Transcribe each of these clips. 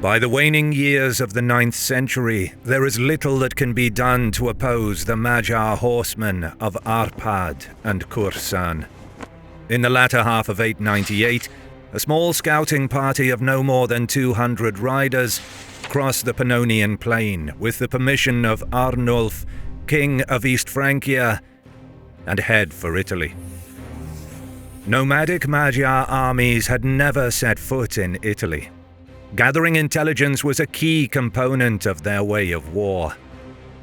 By the waning years of the 9th century, there is little that can be done to oppose the Magyar horsemen of Árpád and Kürszán. In the latter half of 898, a small scouting party of no more than 200 riders crossed the Pannonian plain with the permission of Arnolf, king of East Francia, and head for Italy. Nomadic Magyar armies had never set foot in Italy. Gathering intelligence was a key component of their way of war.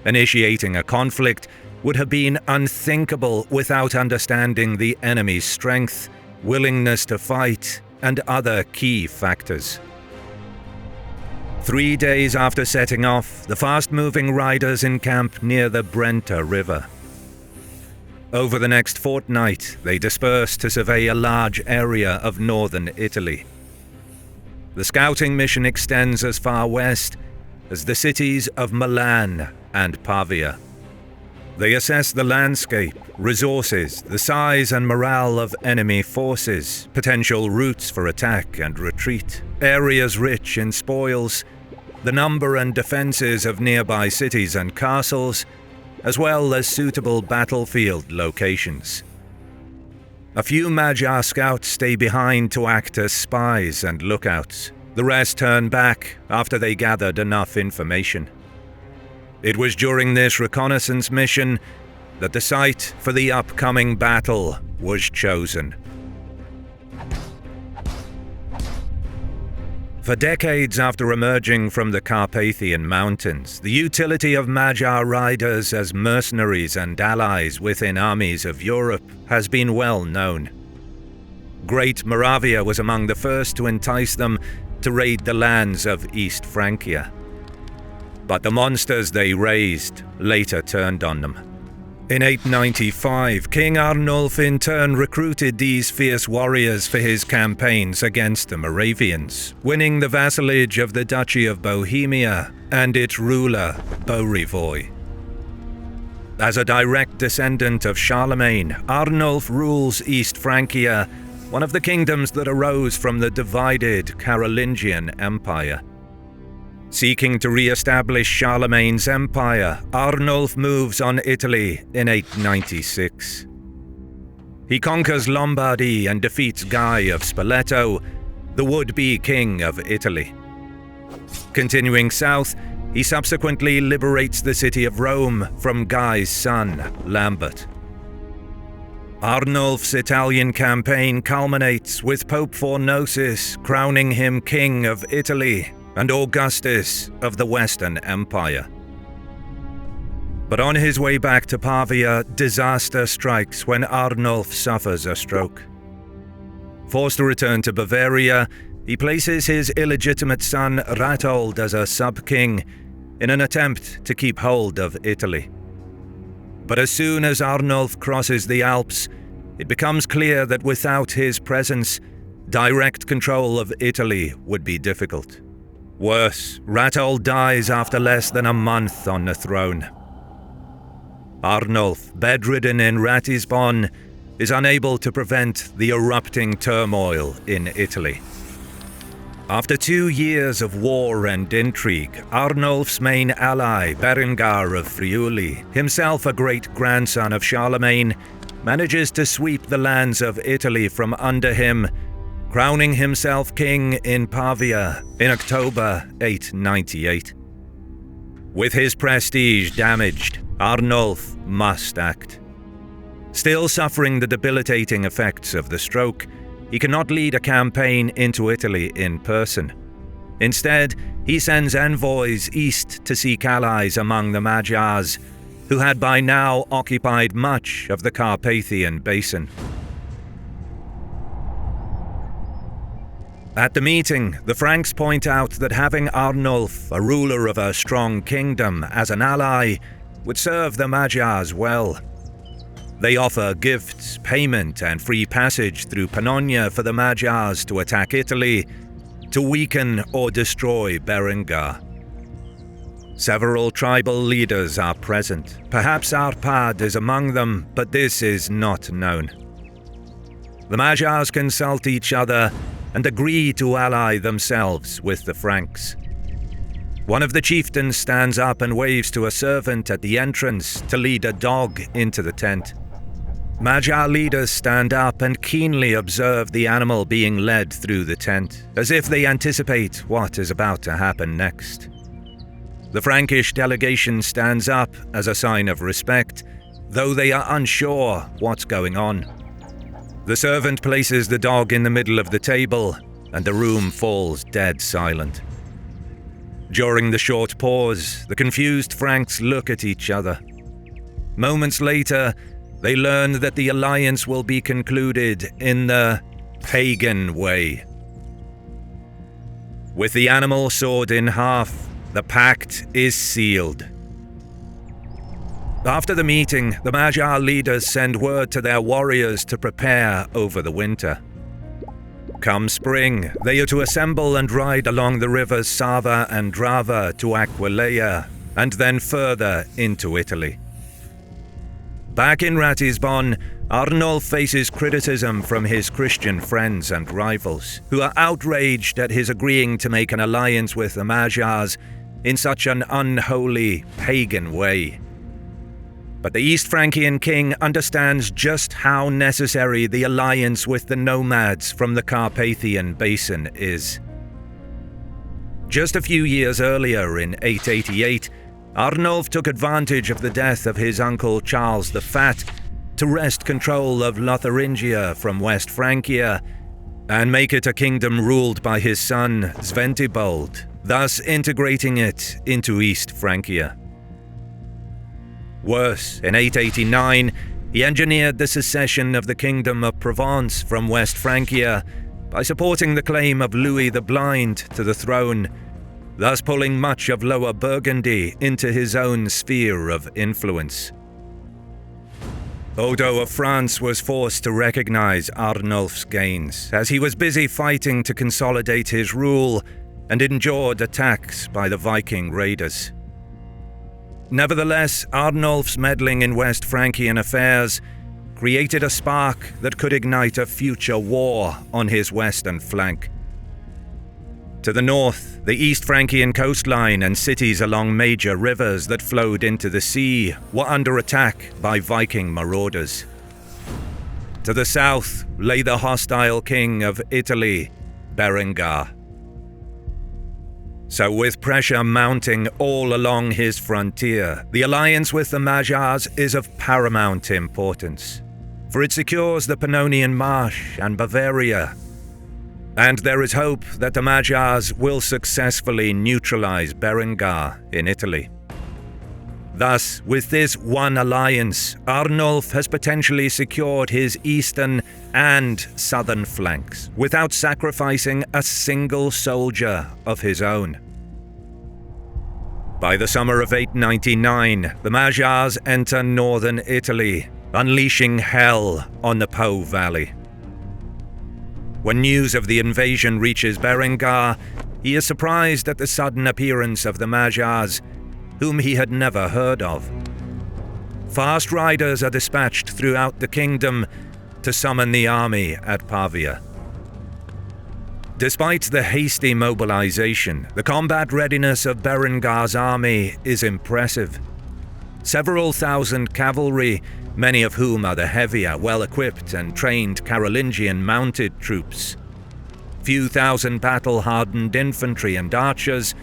Initiating a conflict would have been unthinkable without understanding the enemy's strength, willingness to fight, and other key factors. 3 days after setting off, the fast-moving riders encamped near the Brenta river. Over the next fortnight, they dispersed to survey a large area of northern Italy. The scouting mission extends as far west as the cities of Milan and Pavia. They assess the landscape, resources, the size and morale of enemy forces, potential routes for attack and retreat, areas rich in spoils, the number and defenses of nearby cities and castles, as well as suitable battlefield locations. A few Magyar scouts stay behind to act as spies and lookouts. The rest turn back after they gathered enough information. It was during this reconnaissance mission that the site for the upcoming battle was chosen. For decades after emerging from the Carpathian mountains, the utility of Magyar riders as mercenaries and allies within armies of Europe has been well known. Great Moravia was among the first to entice them to raid the lands of East Francia. But the monsters they raised later turned on them. In 895, King Arnolf in turn recruited these fierce warriors for his campaigns against the Moravians, winning the vassalage of the Duchy of Bohemia and its ruler, Bořivoj. As a direct descendant of Charlemagne, Arnulf rules East Francia, one of the kingdoms that arose from the divided Carolingian Empire. Seeking to re-establish Charlemagne's empire, Arnulf moves on Italy in 896. He conquers Lombardy and defeats Guy of Spoleto, the would-be king of Italy. Continuing south, he subsequently liberates the city of Rome from Guy's son, Lambert. Arnulf's Italian campaign culminates with Pope Fornosus crowning him King of Italy and Augustus of the Western Empire. But on his way back to Pavia, disaster strikes when Arnulf suffers a stroke. Forced to return to Bavaria, he places his illegitimate son Ratold as a sub-king in an attempt to keep hold of Italy. But as soon as Arnulf crosses the Alps, it becomes clear that without his presence, direct control of Italy would be difficult. Worse, Ratold dies after less than a month on the throne. Arnulf, bedridden in Ratisbon, is unable to prevent the erupting turmoil in Italy. After 2 years of war and intrigue, Arnulf's main ally, Berengar of Friuli, himself a great-grandson of Charlemagne, manages to sweep the lands of Italy from under him, crowning himself king in Pavia in October 898. With his prestige damaged, Arnulf must act. Still suffering the debilitating effects of the stroke, he cannot lead a campaign into Italy in person. Instead, he sends envoys east to seek allies among the Magyars, who had by now occupied much of the Carpathian basin. At the meeting, the Franks point out that having Arnulf, a ruler of a strong kingdom, as an ally would serve the Magyars well. They offer gifts, payment, and free passage through Pannonia for the Magyars to attack Italy, to weaken or destroy Berengar. Several tribal leaders are present. Perhaps Árpád is among them, but this is not known. The Magyars consult each other and agree to ally themselves with the Franks. One of the chieftains stands up and waves to a servant at the entrance to lead a dog into the tent. Magyar leaders stand up and keenly observe the animal being led through the tent, as if they anticipate what is about to happen next. The Frankish delegation stands up as a sign of respect, though they are unsure what's going on. The servant places the dog in the middle of the table, and the room falls dead silent. During the short pause, the confused Franks look at each other. Moments later, they learn that the alliance will be concluded in the pagan way. With the animal sawed in half, the pact is sealed. After the meeting, the Magyar leaders send word to their warriors to prepare over the winter. Come spring, they are to assemble and ride along the rivers Sava and Drava to Aquileia, and then further into Italy. Back in Ratisbon, Arnolf faces criticism from his Christian friends and rivals, who are outraged at his agreeing to make an alliance with the Magyars in such an unholy, pagan way. But the East Frankian king understands just how necessary the alliance with the nomads from the Carpathian basin is. Just a few years earlier, in 888, Arnolf took advantage of the death of his uncle Charles the Fat to wrest control of Lotharingia from West Francia and make it a kingdom ruled by his son Sventibold, thus integrating it into East Francia. Worse, in 889, he engineered the secession of the Kingdom of Provence from West Francia by supporting the claim of Louis the Blind to the throne, thus pulling much of Lower Burgundy into his own sphere of influence. Odo of France was forced to recognize Arnulf's gains, as he was busy fighting to consolidate his rule and endured attacks by the Viking raiders. Nevertheless, Arnulf's meddling in West Frankian affairs created a spark that could ignite a future war on his western flank. To the north, the East Frankian coastline and cities along major rivers that flowed into the sea were under attack by Viking marauders. To the south lay the hostile king of Italy, Berengar. So with pressure mounting all along his frontier, the alliance with the Magyars is of paramount importance, for it secures the Pannonian Marsh and Bavaria. And there is hope that the Magyars will successfully neutralize Berengar in Italy. Thus, with this one alliance, Arnulf has potentially secured his eastern and southern flanks without sacrificing a single soldier of his own. By the summer of 899, the Magyars enter northern Italy, unleashing hell on the Po Valley. When news of the invasion reaches Berengar, he is surprised at the sudden appearance of the Magyars, whom he had never heard of. Fast riders are dispatched throughout the kingdom to summon the army at Pavia. Despite the hasty mobilization, the combat readiness of Berengar's army is impressive. Several thousand cavalry, many of whom are the heavier, well-equipped and trained Carolingian mounted troops. Few thousand battle-hardened infantry and archers,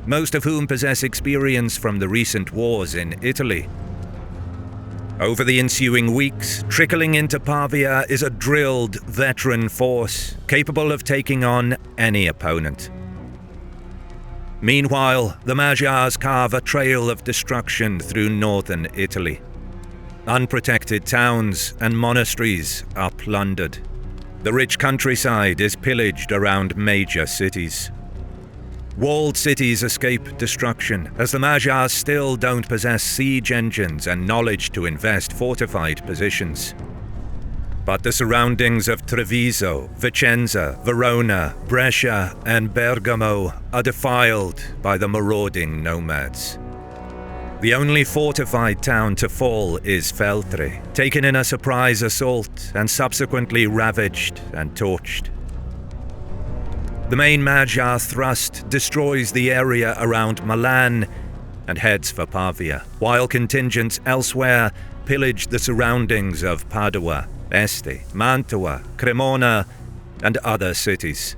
most of whom possess experience from the recent wars in Italy. Over the ensuing weeks, trickling into Pavia is a drilled veteran force capable of taking on any opponent. Meanwhile, the Magyars carve a trail of destruction through northern Italy. Unprotected towns and monasteries are plundered. The rich countryside is pillaged around major cities. Walled cities escape destruction, as the Magyars still don't possess siege engines and knowledge to invest fortified positions. But the surroundings of Treviso, Vicenza, Verona, Brescia, and Bergamo are defiled by the marauding nomads. The only fortified town to fall is Feltre, taken in a surprise assault and subsequently ravaged and torched. The main Magyar thrust destroys the area around Milan and heads for Pavia, while contingents elsewhere pillage the surroundings of Padua, Este, Mantua, Cremona, and other cities.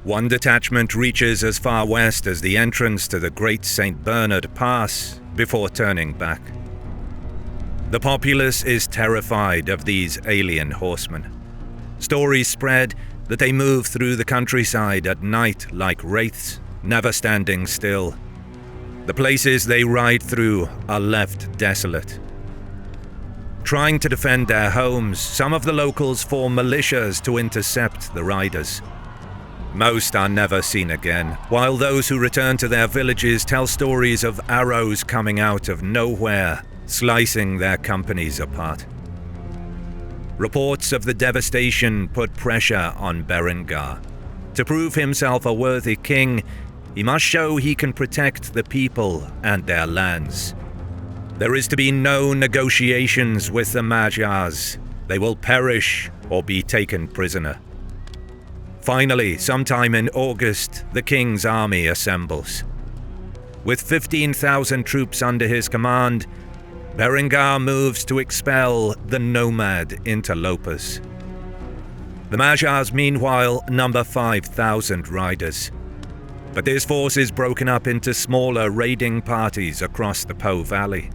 One detachment reaches as far west as the entrance to the Great St. Bernard Pass before turning back. The populace is terrified of these alien horsemen. Stories spread that they move through the countryside at night like wraiths, never standing still. The places they ride through are left desolate. Trying to defend their homes, some of the locals form militias to intercept the riders. Most are never seen again, while those who return to their villages tell stories of arrows coming out of nowhere, slicing their companies apart. Reports of the devastation put pressure on Berengar. To prove himself a worthy king, he must show he can protect the people and their lands. There is to be no negotiations with the Magyars. They will perish or be taken prisoner. Finally, sometime in August, the king's army assembles. With 15,000 troops under his command, Berengar moves to expel the nomad interlopers. The Magyars, meanwhile, number 5,000 riders. But this force is broken up into smaller raiding parties across the Po Valley.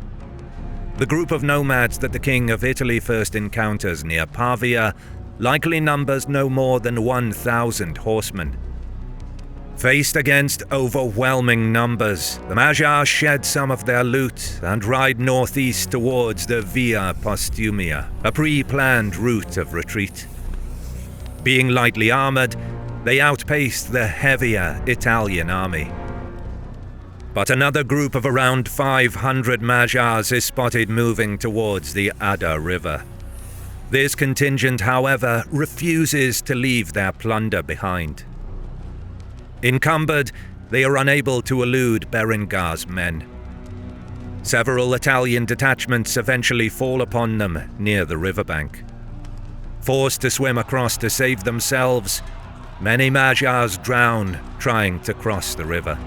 The group of nomads that the King of Italy first encounters near Pavia likely numbers no more than 1,000 horsemen. Faced against overwhelming numbers, the Magyars shed some of their loot and ride northeast towards the Via Postumia, a pre-planned route of retreat. Being lightly armored, they outpaced the heavier Italian army. But another group of around 500 Magyars is spotted moving towards the Adda River. This contingent, however, refuses to leave their plunder behind. Encumbered, they are unable to elude Berengar's men. Several Italian detachments eventually fall upon them near the riverbank. Forced to swim across to save themselves, many Magyars drown trying to cross the river.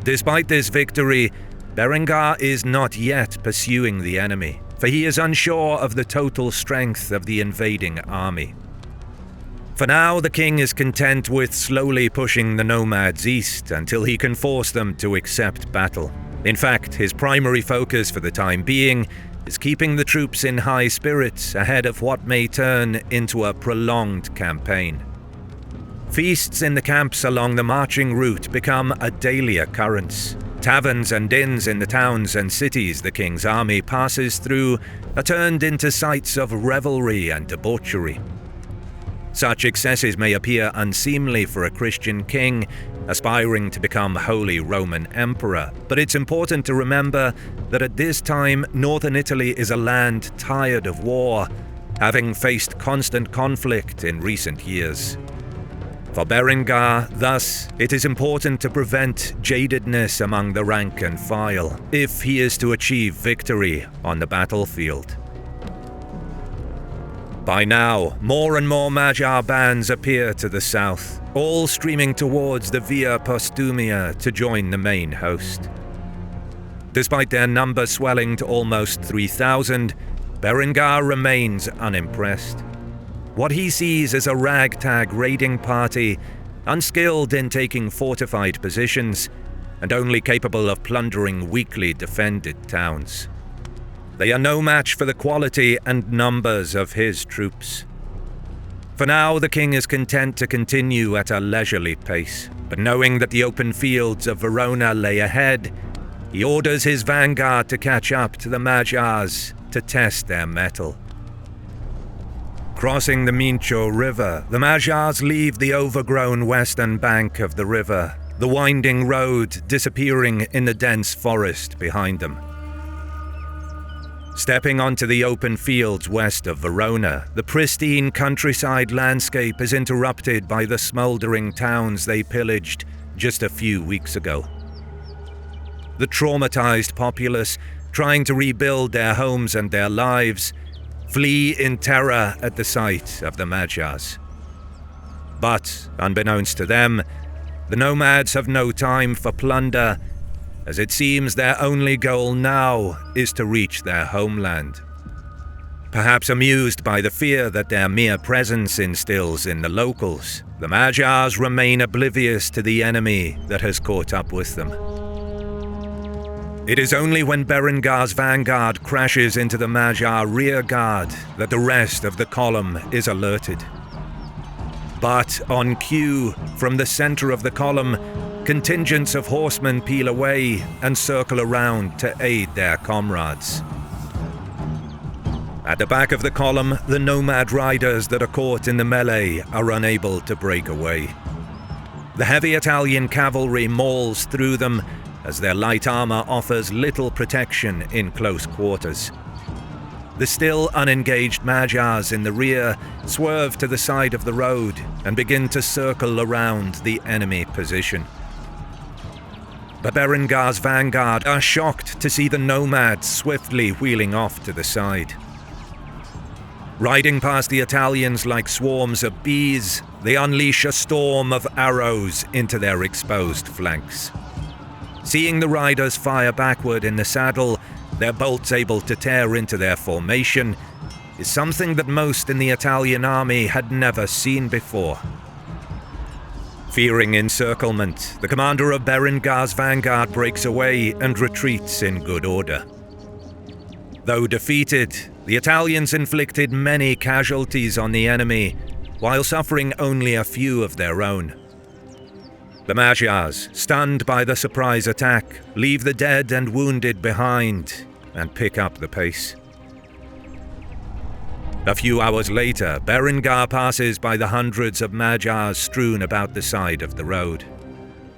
Despite this victory, Berengar is not yet pursuing the enemy, for he is unsure of the total strength of the invading army. For now, the king is content with slowly pushing the nomads east until he can force them to accept battle. In fact, his primary focus for the time being is keeping the troops in high spirits ahead of what may turn into a prolonged campaign. Feasts in the camps along the marching route become a daily occurrence. Taverns and inns in the towns and cities the king's army passes through are turned into sites of revelry and debauchery. Such excesses may appear unseemly for a Christian king aspiring to become Holy Roman Emperor, but it's important to remember that at this time, northern Italy is a land tired of war, having faced constant conflict in recent years. For Berengar, thus, it is important to prevent jadedness among the rank and file, if he is to achieve victory on the battlefield. By now, more and more Magyar bands appear to the south, all streaming towards the Via Postumia to join the main host. Despite their number swelling to almost 3,000, Berengar remains unimpressed. What he sees as a ragtag raiding party, unskilled in taking fortified positions, and only capable of plundering weakly defended towns. They are no match for the quality and numbers of his troops. For now, the king is content to continue at a leisurely pace, but knowing that the open fields of Verona lay ahead, he orders his vanguard to catch up to the Magyars to test their mettle. Crossing the Mincio River, the Magyars leave the overgrown western bank of the river, the winding road disappearing in the dense forest behind them. Stepping onto the open fields west of Verona, the pristine countryside landscape is interrupted by the smoldering towns they pillaged just a few weeks ago. The traumatized populace, trying to rebuild their homes and their lives, flee in terror at the sight of the Magyars. But, unbeknownst to them, the nomads have no time for plunder, as it seems their only goal now is to reach their homeland. Perhaps amused by the fear that their mere presence instills in the locals, the Magyars remain oblivious to the enemy that has caught up with them. It is only when Berengar's vanguard crashes into the Magyar rear guard that the rest of the column is alerted. But on cue, from the center of the column, contingents of horsemen peel away and circle around to aid their comrades. At the back of the column, the nomad riders that are caught in the melee are unable to break away. The heavy Italian cavalry mauls through them, as their light armor offers little protection in close quarters. The still unengaged Magyars in the rear swerve to the side of the road and begin to circle around the enemy position. But Berengar's vanguard are shocked to see the nomads swiftly wheeling off to the side. Riding past the Italians like swarms of bees, they unleash a storm of arrows into their exposed flanks. Seeing the riders fire backward in the saddle, their bolts able to tear into their formation, is something that most in the Italian army had never seen before. Fearing encirclement, the commander of Berengar's vanguard breaks away and retreats in good order. Though defeated, the Italians inflicted many casualties on the enemy, while suffering only a few of their own. The Magyars, stunned by the surprise attack, leave the dead and wounded behind and pick up the pace. A few hours later, Berengar passes by the hundreds of Magyars strewn about the side of the road.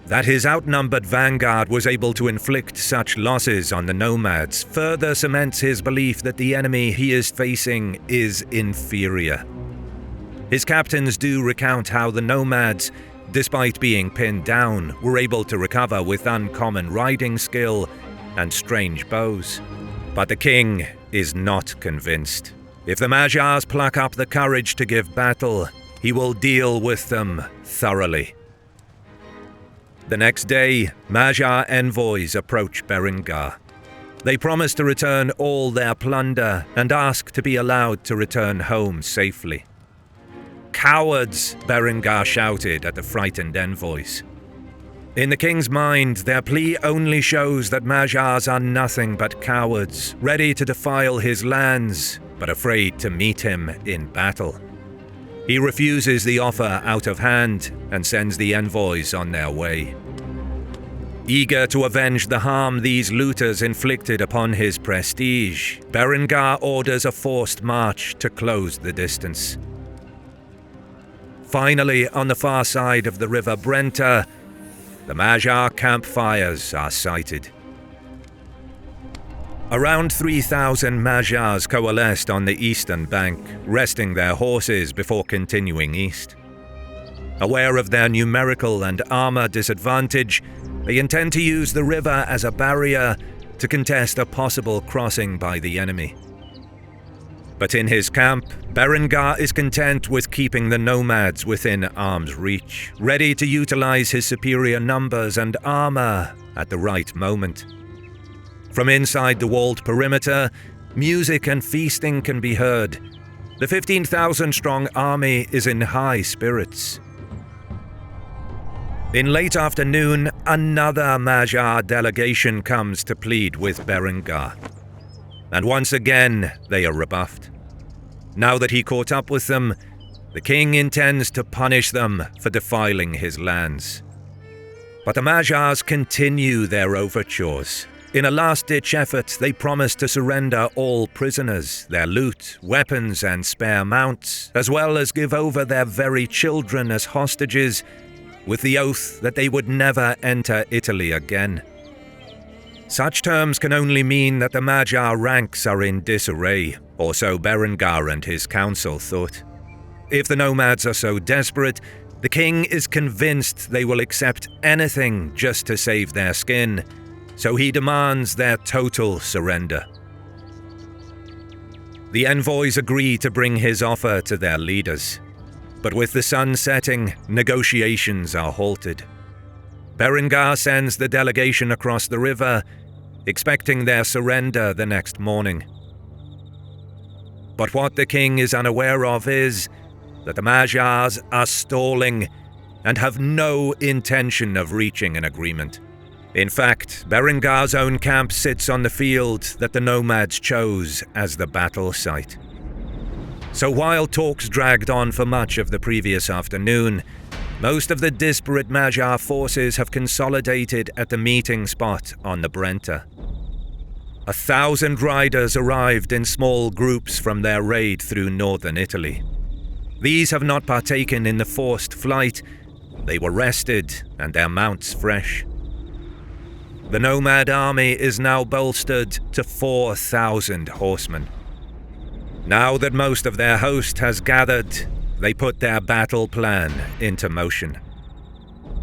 That his outnumbered vanguard was able to inflict such losses on the nomads further cements his belief that the enemy he is facing is inferior. His captains do recount how the nomads, despite being pinned down, were able to recover with uncommon riding skill and strange bows. But the king is not convinced. If the Magyars pluck up the courage to give battle, he will deal with them thoroughly. The next day, Magyar envoys approach Berengar. They promise to return all their plunder and ask to be allowed to return home safely. "Cowards!" Berengar shouted at the frightened envoys. In the king's mind, their plea only shows that Magyars are nothing but cowards, ready to defile his lands, but afraid to meet him in battle. He refuses the offer out of hand and sends the envoys on their way. Eager to avenge the harm these looters inflicted upon his prestige, Berengar orders a forced march to close the distance. Finally, on the far side of the river Brenta, the Magyar campfires are sighted. Around 3,000 Magyars coalesced on the eastern bank, resting their horses before continuing east. Aware of their numerical and armor disadvantage, they intend to use the river as a barrier to contest a possible crossing by the enemy. But in his camp, Berengar is content with keeping the nomads within arm's reach, ready to utilize his superior numbers and armor at the right moment. From inside the walled perimeter, music and feasting can be heard. The 15,000-strong army is in high spirits. In late afternoon, another Magyar delegation comes to plead with Berengar. And once again, they are rebuffed. Now that he caught up with them, the king intends to punish them for defiling his lands. But the Magyars continue their overtures. In a last-ditch effort, they promise to surrender all prisoners, their loot, weapons, and spare mounts, as well as give over their very children as hostages, with the oath that they would never enter Italy again. Such terms can only mean that the Magyar ranks are in disarray, or so Berengar and his council thought. If the nomads are so desperate, the king is convinced they will accept anything just to save their skin, so he demands their total surrender. The envoys agree to bring his offer to their leaders. But with the sun setting, negotiations are halted. Berengar sends the delegation across the river, expecting their surrender the next morning. But what the king is unaware of is that the Magyars are stalling and have no intention of reaching an agreement. In fact, Berengar's own camp sits on the field that the nomads chose as the battle site. So while talks dragged on for much of the previous afternoon, most of the disparate Magyar forces have consolidated at the meeting spot on the Brenta. 1,000 riders arrived in small groups from their raid through northern Italy. These have not partaken in the forced flight. They were rested and their mounts fresh. The nomad army is now bolstered to 4,000 horsemen. Now that most of their host has gathered, they put their battle plan into motion.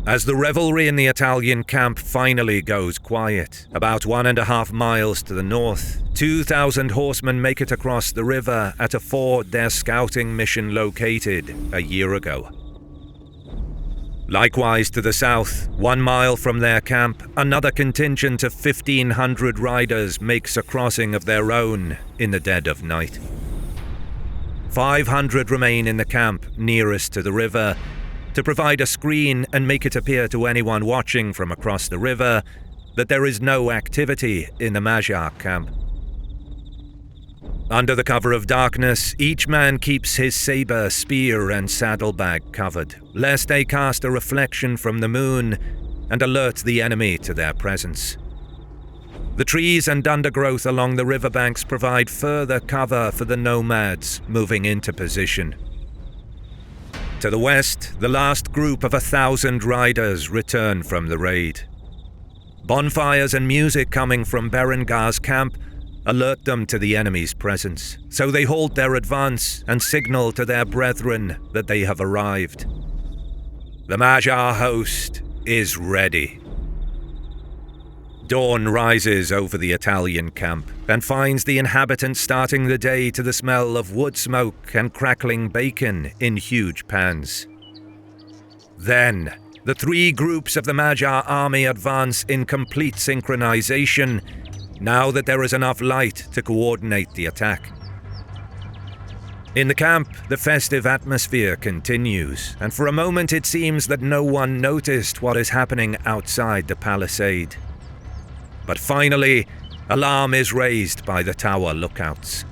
As the revelry in the Italian camp finally goes quiet, about 1.5 miles to the north, 2,000 horsemen make it across the river at a ford their scouting mission located a year ago. Likewise to the south, 1 mile from their camp, another contingent of 1,500 riders makes a crossing of their own in the dead of night. 500 remain in the camp nearest to the river to provide a screen and make it appear to anyone watching from across the river that there is no activity in the Magyar camp. Under the cover of darkness, each man keeps his saber, spear and saddlebag covered, lest they cast a reflection from the moon and alert the enemy to their presence. The trees and undergrowth along the riverbanks provide further cover for the nomads moving into position. To the west, the last group of 1,000 riders return from the raid. Bonfires and music coming from Berengar's camp alert them to the enemy's presence, so they halt their advance and signal to their brethren that they have arrived. The Magyar host is ready. Dawn rises over the Italian camp and finds the inhabitants starting the day to the smell of wood smoke and crackling bacon in huge pans. Then, the 3 groups of the Magyar army advance in complete synchronization, now that there is enough light to coordinate the attack. In the camp, the festive atmosphere continues, and for a moment it seems that no one noticed what is happening outside the palisade. But finally, alarm is raised by the tower lookouts.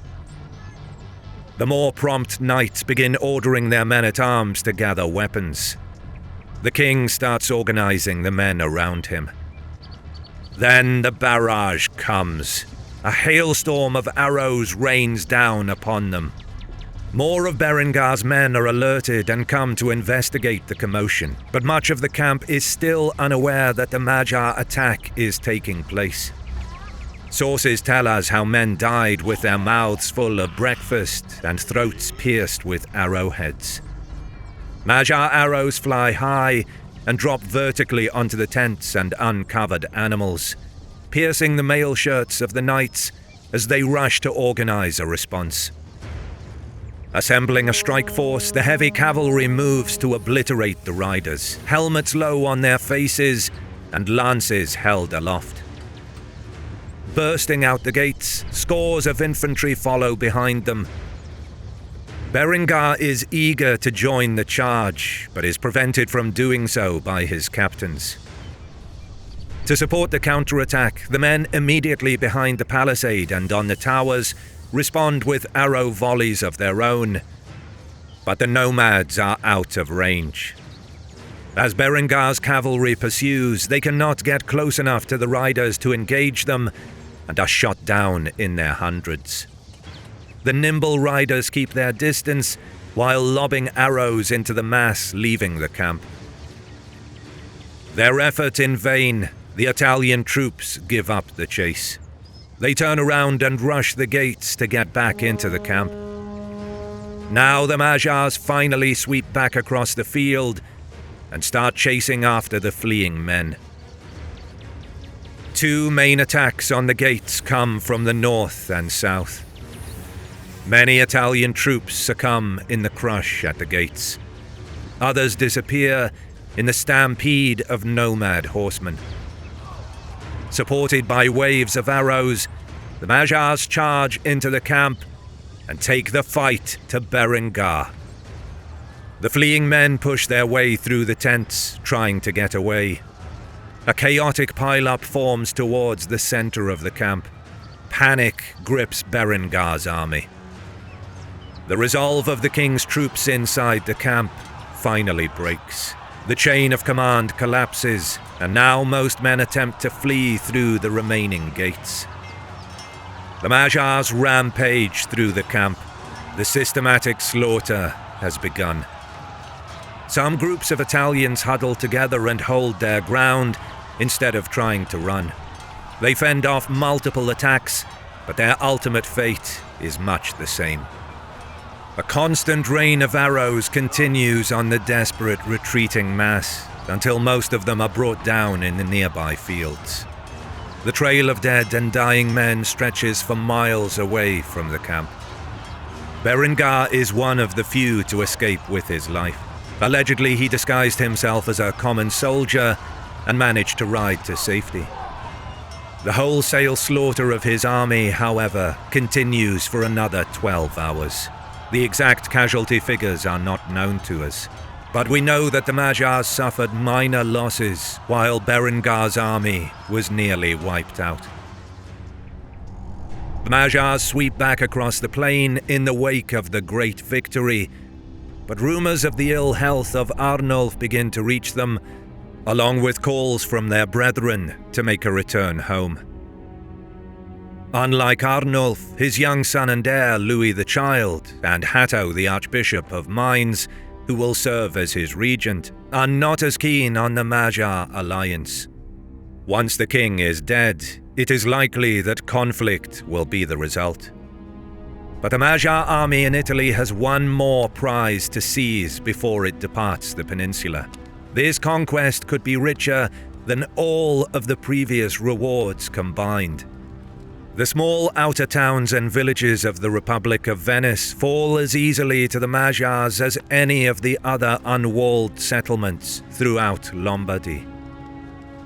The more prompt knights begin ordering their men-at-arms to gather weapons. The king starts organizing the men around him. Then the barrage comes. A hailstorm of arrows rains down upon them. More of Berengar's men are alerted and come to investigate the commotion, but much of the camp is still unaware that the Magyar attack is taking place. Sources tell us how men died with their mouths full of breakfast and throats pierced with arrowheads. Magyar arrows fly high and drop vertically onto the tents and uncovered animals, piercing the mail shirts of the knights as they rush to organize a response. Assembling a strike force, the heavy cavalry moves to obliterate the riders, helmets low on their faces and lances held aloft. Bursting out the gates, scores of infantry follow behind them. Berengar is eager to join the charge, but is prevented from doing so by his captains. To support the counterattack, the men immediately behind the palisade and on the towers respond with arrow volleys of their own, but the nomads are out of range. As Berengar's cavalry pursues, they cannot get close enough to the riders to engage them and are shot down in their hundreds. The nimble riders keep their distance while lobbing arrows into the mass leaving the camp. Their effort in vain, the Italian troops give up the chase. They turn around and rush the gates to get back into the camp. Now the Magyars finally sweep back across the field and start chasing after the fleeing men. 2 main attacks on the gates come from the north and south. Many Italian troops succumb in the crush at the gates. Others disappear in the stampede of nomad horsemen. Supported by waves of arrows, the Magyars charge into the camp and take the fight to Berengar. The fleeing men push their way through the tents, trying to get away. A chaotic pile-up forms towards the center of the camp. Panic grips Berengar's army. The resolve of the king's troops inside the camp finally breaks. The chain of command collapses, and now most men attempt to flee through the remaining gates. The Magyars rampage through the camp. The systematic slaughter has begun. Some groups of Italians huddle together and hold their ground instead of trying to run. They fend off multiple attacks, but their ultimate fate is much the same. A constant rain of arrows continues on the desperate retreating mass until most of them are brought down in the nearby fields. The trail of dead and dying men stretches for miles away from the camp. Berengar is one of the few to escape with his life. Allegedly, he disguised himself as a common soldier and managed to ride to safety. The wholesale slaughter of his army, however, continues for another 12 hours. The exact casualty figures are not known to us, but we know that the Magyars suffered minor losses while Berengar's army was nearly wiped out. The Magyars sweep back across the plain in the wake of the great victory, but rumors of the ill health of Arnolf begin to reach them, along with calls from their brethren to make a return home. Unlike Arnolf, his young son and heir Louis the Child and Hatto the Archbishop of Mainz, who will serve as his regent, are not as keen on the Magyar alliance. Once the king is dead, it is likely that conflict will be the result. But the Magyar army in Italy has one more prize to seize before it departs the peninsula. This conquest could be richer than all of the previous rewards combined. The small outer towns and villages of the Republic of Venice fall as easily to the Magyars as any of the other unwalled settlements throughout Lombardy.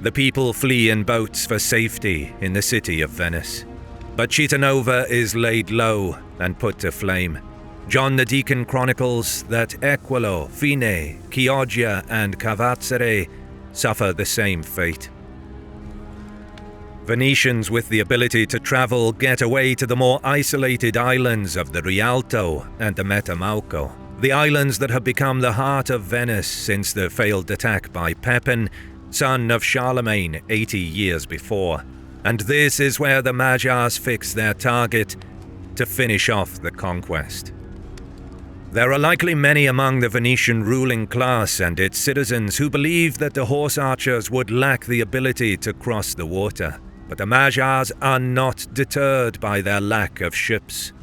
The people flee in boats for safety in the city of Venice. But Cittànova is laid low and put to flame. John the Deacon chronicles that Equolo, Fine, Chioggia and Cavazzere suffer the same fate. Venetians with the ability to travel get away to the more isolated islands of the Rialto and the Metamauco, the islands that have become the heart of Venice since the failed attack by Pepin, son of Charlemagne 80 years before. And this is where the Magyars fix their target to finish off the conquest. There are likely many among the Venetian ruling class and its citizens who believe that the horse archers would lack the ability to cross the water. But the Magyars are not deterred by their lack of ships.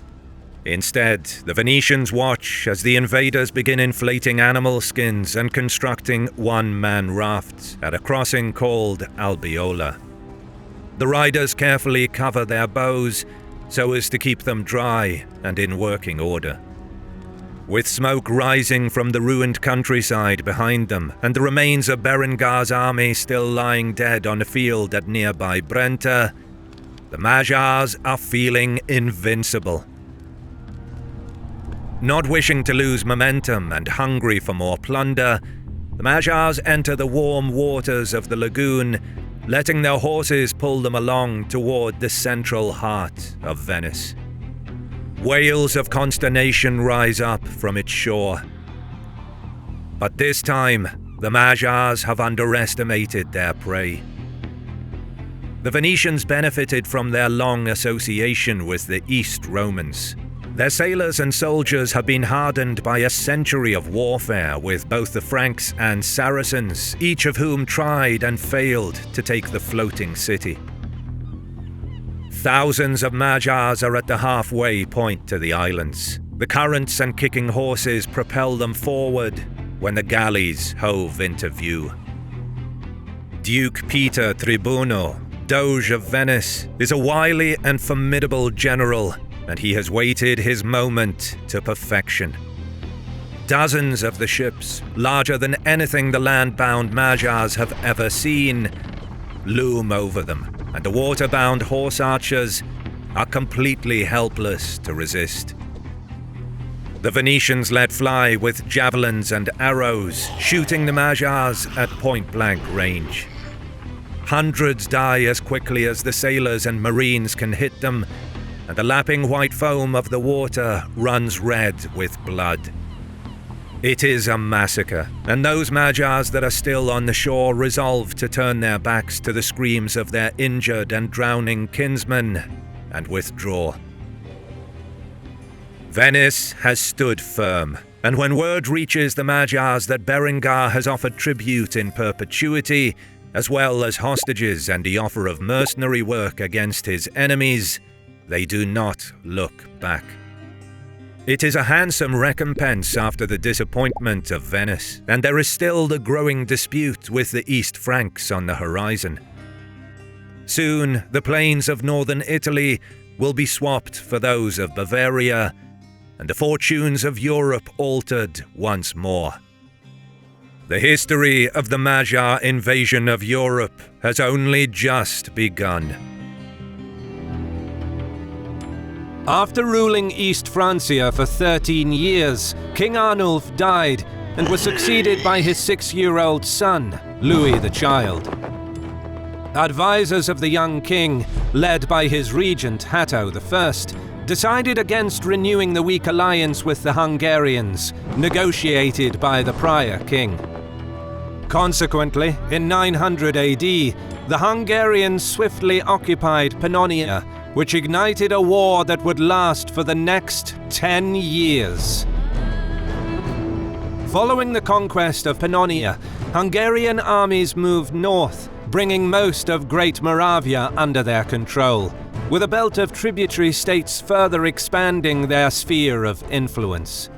Instead, the Venetians watch as the invaders begin inflating animal skins and constructing one-man rafts at a crossing called Albiola. The riders carefully cover their bows so as to keep them dry and in working order. With smoke rising from the ruined countryside behind them, and the remains of Berengar's army still lying dead on a field at nearby Brenta, the Magyars are feeling invincible. Not wishing to lose momentum and hungry for more plunder, the Magyars enter the warm waters of the lagoon, letting their horses pull them along toward the central heart of Venice. Wails of consternation rise up from its shore. But this time, the Magyars have underestimated their prey. The Venetians benefited from their long association with the East Romans. Their sailors and soldiers have been hardened by a century of warfare with both the Franks and Saracens, each of whom tried and failed to take the floating city. Thousands of Magyars are at the halfway point to the islands. The currents and kicking horses propel them forward when the galleys hove into view. Duke Peter Tribuno, Doge of Venice, is a wily and formidable general, and he has waited his moment to perfection. Dozens of the ships, larger than anything the land-bound Magyars have ever seen, loom over them, and the water-bound horse archers are completely helpless to resist. The Venetians let fly with javelins and arrows, shooting the Magyars at point-blank range. Hundreds die as quickly as the sailors and marines can hit them, and the lapping white foam of the water runs red with blood. It is a massacre, and those Magyars that are still on the shore resolve to turn their backs to the screams of their injured and drowning kinsmen and withdraw. Venice has stood firm, and when word reaches the Magyars that Berengar has offered tribute in perpetuity, as well as hostages and the offer of mercenary work against his enemies, they do not look back. It is a handsome recompense after the disappointment of Venice, and there is still the growing dispute with the East Franks on the horizon. Soon, the plains of northern Italy will be swapped for those of Bavaria, and the fortunes of Europe altered once more. The history of the Magyar invasion of Europe has only just begun. After ruling East Francia for 13 years, King Arnolf died and was succeeded by his 6-year-old son, Louis the Child. Advisors of the young king, led by his regent Otto I, decided against renewing the weak alliance with the Hungarians, negotiated by the prior king. Consequently, in 900 AD, the Hungarians swiftly occupied Pannonia, which ignited a war that would last for the next 10 years. Following the conquest of Pannonia, Hungarian armies moved north, bringing most of Great Moravia under their control, with a belt of tributary states further expanding their sphere of influence.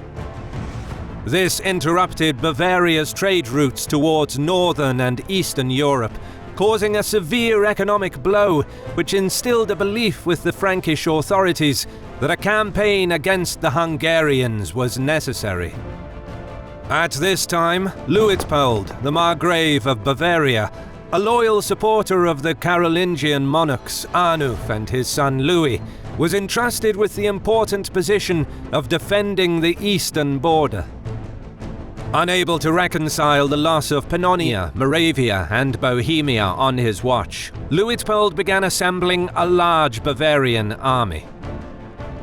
This interrupted Bavaria's trade routes towards northern and eastern Europe, causing a severe economic blow which instilled a belief with the Frankish authorities that a campaign against the Hungarians was necessary. At this time, Luitpold, the Margrave of Bavaria, a loyal supporter of the Carolingian monarchs Arnulf and his son Louis, was entrusted with the important position of defending the eastern border. Unable to reconcile the loss of Pannonia, Moravia, and Bohemia on his watch, Luitpold began assembling a large Bavarian army.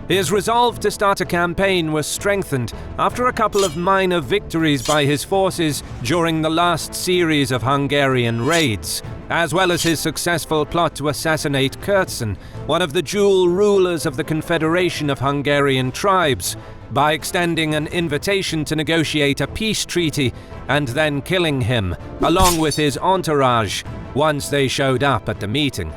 His resolve to start a campaign was strengthened after a couple of minor victories by his forces during the last series of Hungarian raids, as well as his successful plot to assassinate Kurtzen, one of the dual rulers of the Confederation of Hungarian Tribes, by extending an invitation to negotiate a peace treaty and then killing him, along with his entourage, once they showed up at the meeting.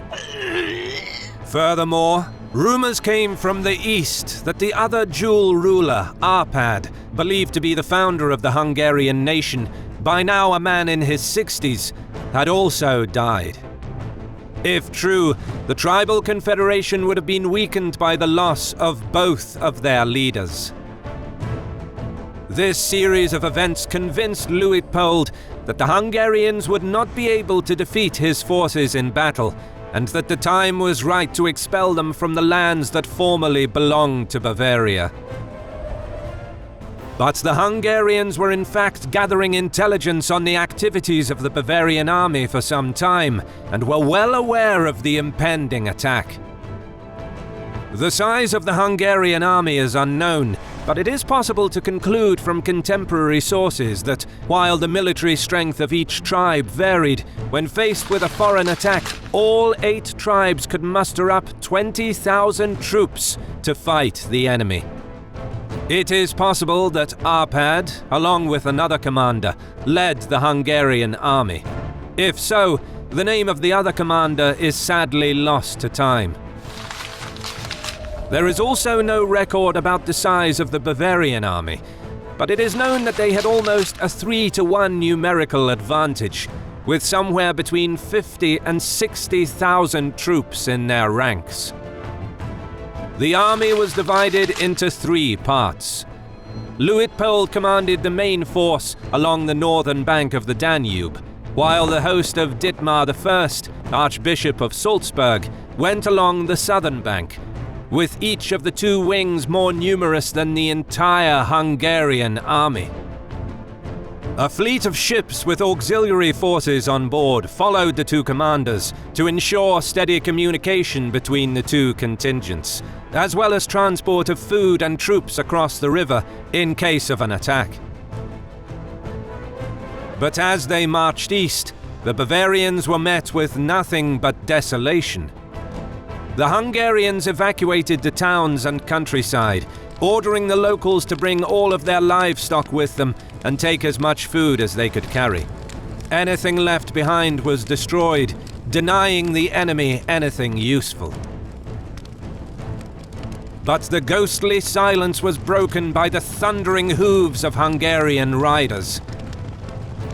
Furthermore, rumors came from the east that the other dual ruler, Arpad, believed to be the founder of the Hungarian nation, by now a man in his 60s, had also died. If true, the tribal confederation would have been weakened by the loss of both of their leaders. This series of events convinced Luitpold that the Hungarians would not be able to defeat his forces in battle, and that the time was right to expel them from the lands that formerly belonged to Bavaria. But the Hungarians were in fact gathering intelligence on the activities of the Bavarian army for some time, and were well aware of the impending attack. The size of the Hungarian army is unknown, but it is possible to conclude from contemporary sources that, while the military strength of each tribe varied, when faced with a foreign attack, all 8 tribes could muster up 20,000 troops to fight the enemy. It is possible that Arpad, along with another commander, led the Hungarian army. If so, the name of the other commander is sadly lost to time. There is also no record about the size of the Bavarian army, but it is known that they had almost a 3-to-1 numerical advantage, with somewhere between 50 and 60,000 troops in their ranks. The army was divided into 3 parts. Luitpold commanded the main force along the northern bank of the Danube, while the host of Dietmar I, Archbishop of Salzburg, went along the southern bank, with each of the two wings more numerous than the entire Hungarian army. A fleet of ships with auxiliary forces on board followed the two commanders to ensure steady communication between the two contingents, as well as transport of food and troops across the river in case of an attack. But as they marched east, the Bavarians were met with nothing but desolation. The Hungarians evacuated the towns and countryside, ordering the locals to bring all of their livestock with them and take as much food as they could carry. Anything left behind was destroyed, denying the enemy anything useful. But the ghostly silence was broken by the thundering hooves of Hungarian riders.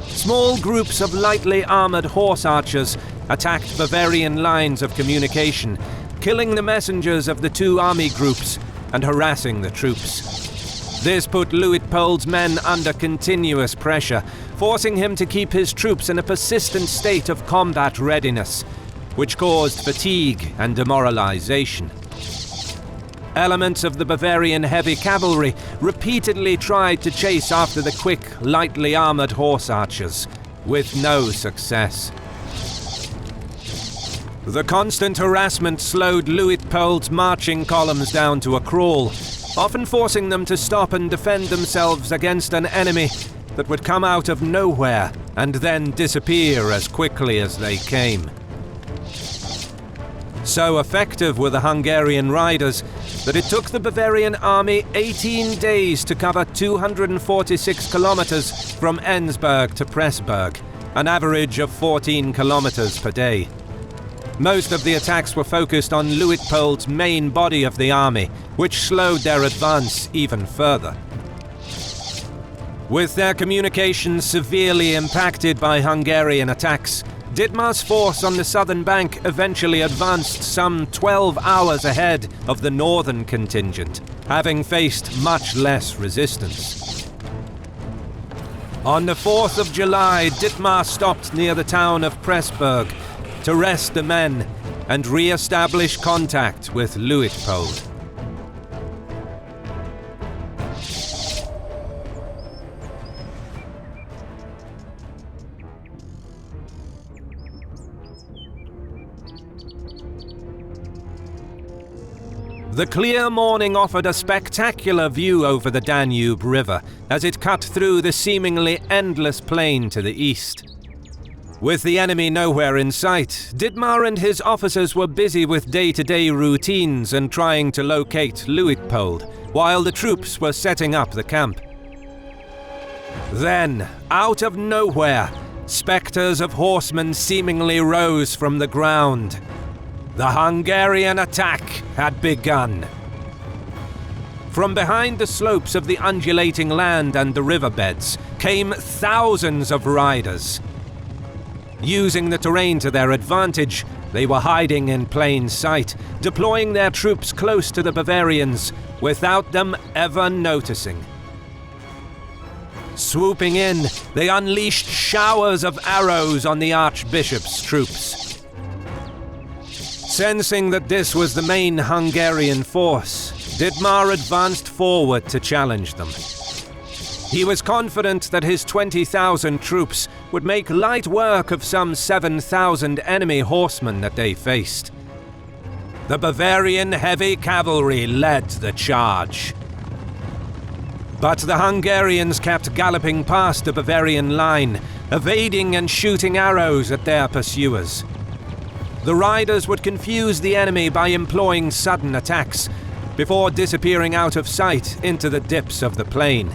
Small groups of lightly armored horse archers attacked Bavarian lines of communication, killing the messengers of the two army groups and harassing the troops. This put Luitpold's men under continuous pressure, forcing him to keep his troops in a persistent state of combat readiness, which caused fatigue and demoralization. Elements of the Bavarian heavy cavalry repeatedly tried to chase after the quick, lightly armored horse archers, with no success. The constant harassment slowed Luitpold's marching columns down to a crawl, often forcing them to stop and defend themselves against an enemy that would come out of nowhere and then disappear as quickly as they came. So effective were the Hungarian riders that it took the Bavarian army 18 days to cover 246 kilometers from Ensberg to Pressburg, an average of 14 kilometers per day. Most of the attacks were focused on Luitpold's main body of the army, which slowed their advance even further. With their communications severely impacted by Hungarian attacks, Dietmar's force on the southern bank eventually advanced some 12 hours ahead of the northern contingent, having faced much less resistance. On the 4th of July, Dietmar stopped near the town of Pressburg to rest the men and re-establish contact with Luitpold. The clear morning offered a spectacular view over the Danube River as it cut through the seemingly endless plain to the east. With the enemy nowhere in sight, Dietmar and his officers were busy with day-to-day routines and trying to locate Luitpold, while the troops were setting up the camp. Then, out of nowhere, specters of horsemen seemingly rose from the ground. The Hungarian attack had begun. From behind the slopes of the undulating land and the riverbeds came thousands of riders. Using the terrain to their advantage, they were hiding in plain sight, deploying their troops close to the Bavarians without them ever noticing. Swooping in, they unleashed showers of arrows on the Archbishop's troops. Sensing that this was the main Hungarian force, Dietmar advanced forward to challenge them. He was confident that his 20,000 troops would make light work of some 7,000 enemy horsemen that they faced. The Bavarian heavy cavalry led the charge. But the Hungarians kept galloping past the Bavarian line, evading and shooting arrows at their pursuers. The riders would confuse the enemy by employing sudden attacks, before disappearing out of sight into the dips of the plain.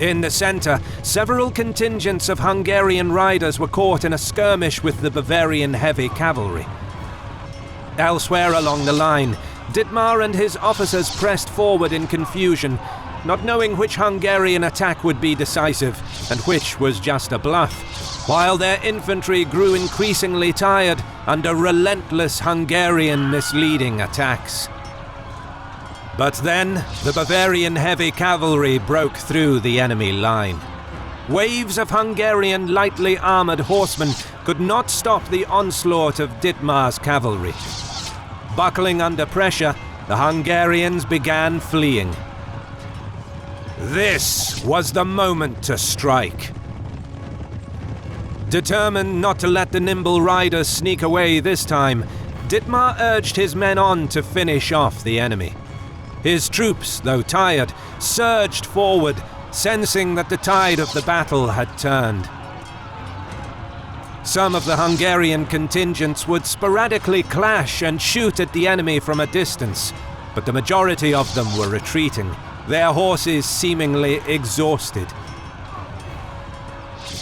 In the center, several contingents of Hungarian riders were caught in a skirmish with the Bavarian heavy cavalry. Elsewhere along the line, Dietmar and his officers pressed forward in confusion, not knowing which Hungarian attack would be decisive and which was just a bluff, while their infantry grew increasingly tired under relentless Hungarian misleading attacks. But then, the Bavarian heavy cavalry broke through the enemy line. Waves of Hungarian lightly armoured horsemen could not stop the onslaught of Dietmar's cavalry. Buckling under pressure, the Hungarians began fleeing. This was the moment to strike. Determined not to let the nimble riders sneak away this time, Dietmar urged his men on to finish off the enemy. His troops, though tired, surged forward, sensing that the tide of the battle had turned. Some of the Hungarian contingents would sporadically clash and shoot at the enemy from a distance, but the majority of them were retreating, their horses seemingly exhausted.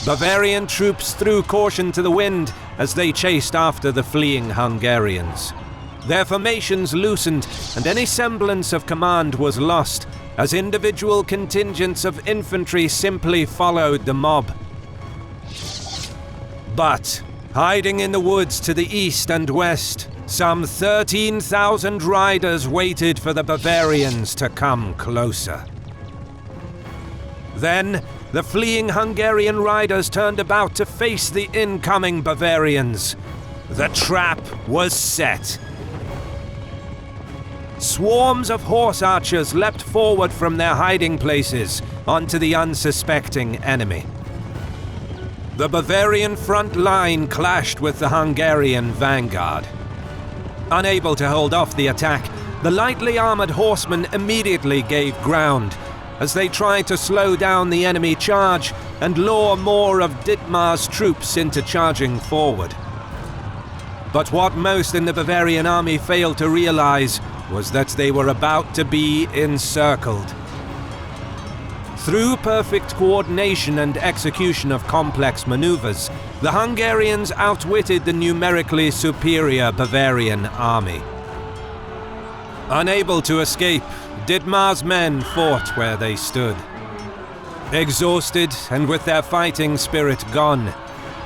Bavarian troops threw caution to the wind as they chased after the fleeing Hungarians. Their formations loosened, and any semblance of command was lost, as individual contingents of infantry simply followed the mob. But, hiding in the woods to the east and west, some 13,000 riders waited for the Bavarians to come closer. Then, the fleeing Hungarian riders turned about to face the incoming Bavarians. The trap was set. Swarms of horse archers leapt forward from their hiding places onto the unsuspecting enemy. The Bavarian front line clashed with the Hungarian vanguard. Unable to hold off the attack, the lightly armored horsemen immediately gave ground as they tried to slow down the enemy charge and lure more of Dietmar's troops into charging forward. But what most in the Bavarian army failed to realize was that they were about to be encircled. Through perfect coordination and execution of complex maneuvers, the Hungarians outwitted the numerically superior Bavarian army. Unable to escape, Dietmar's men fought where they stood. Exhausted and with their fighting spirit gone,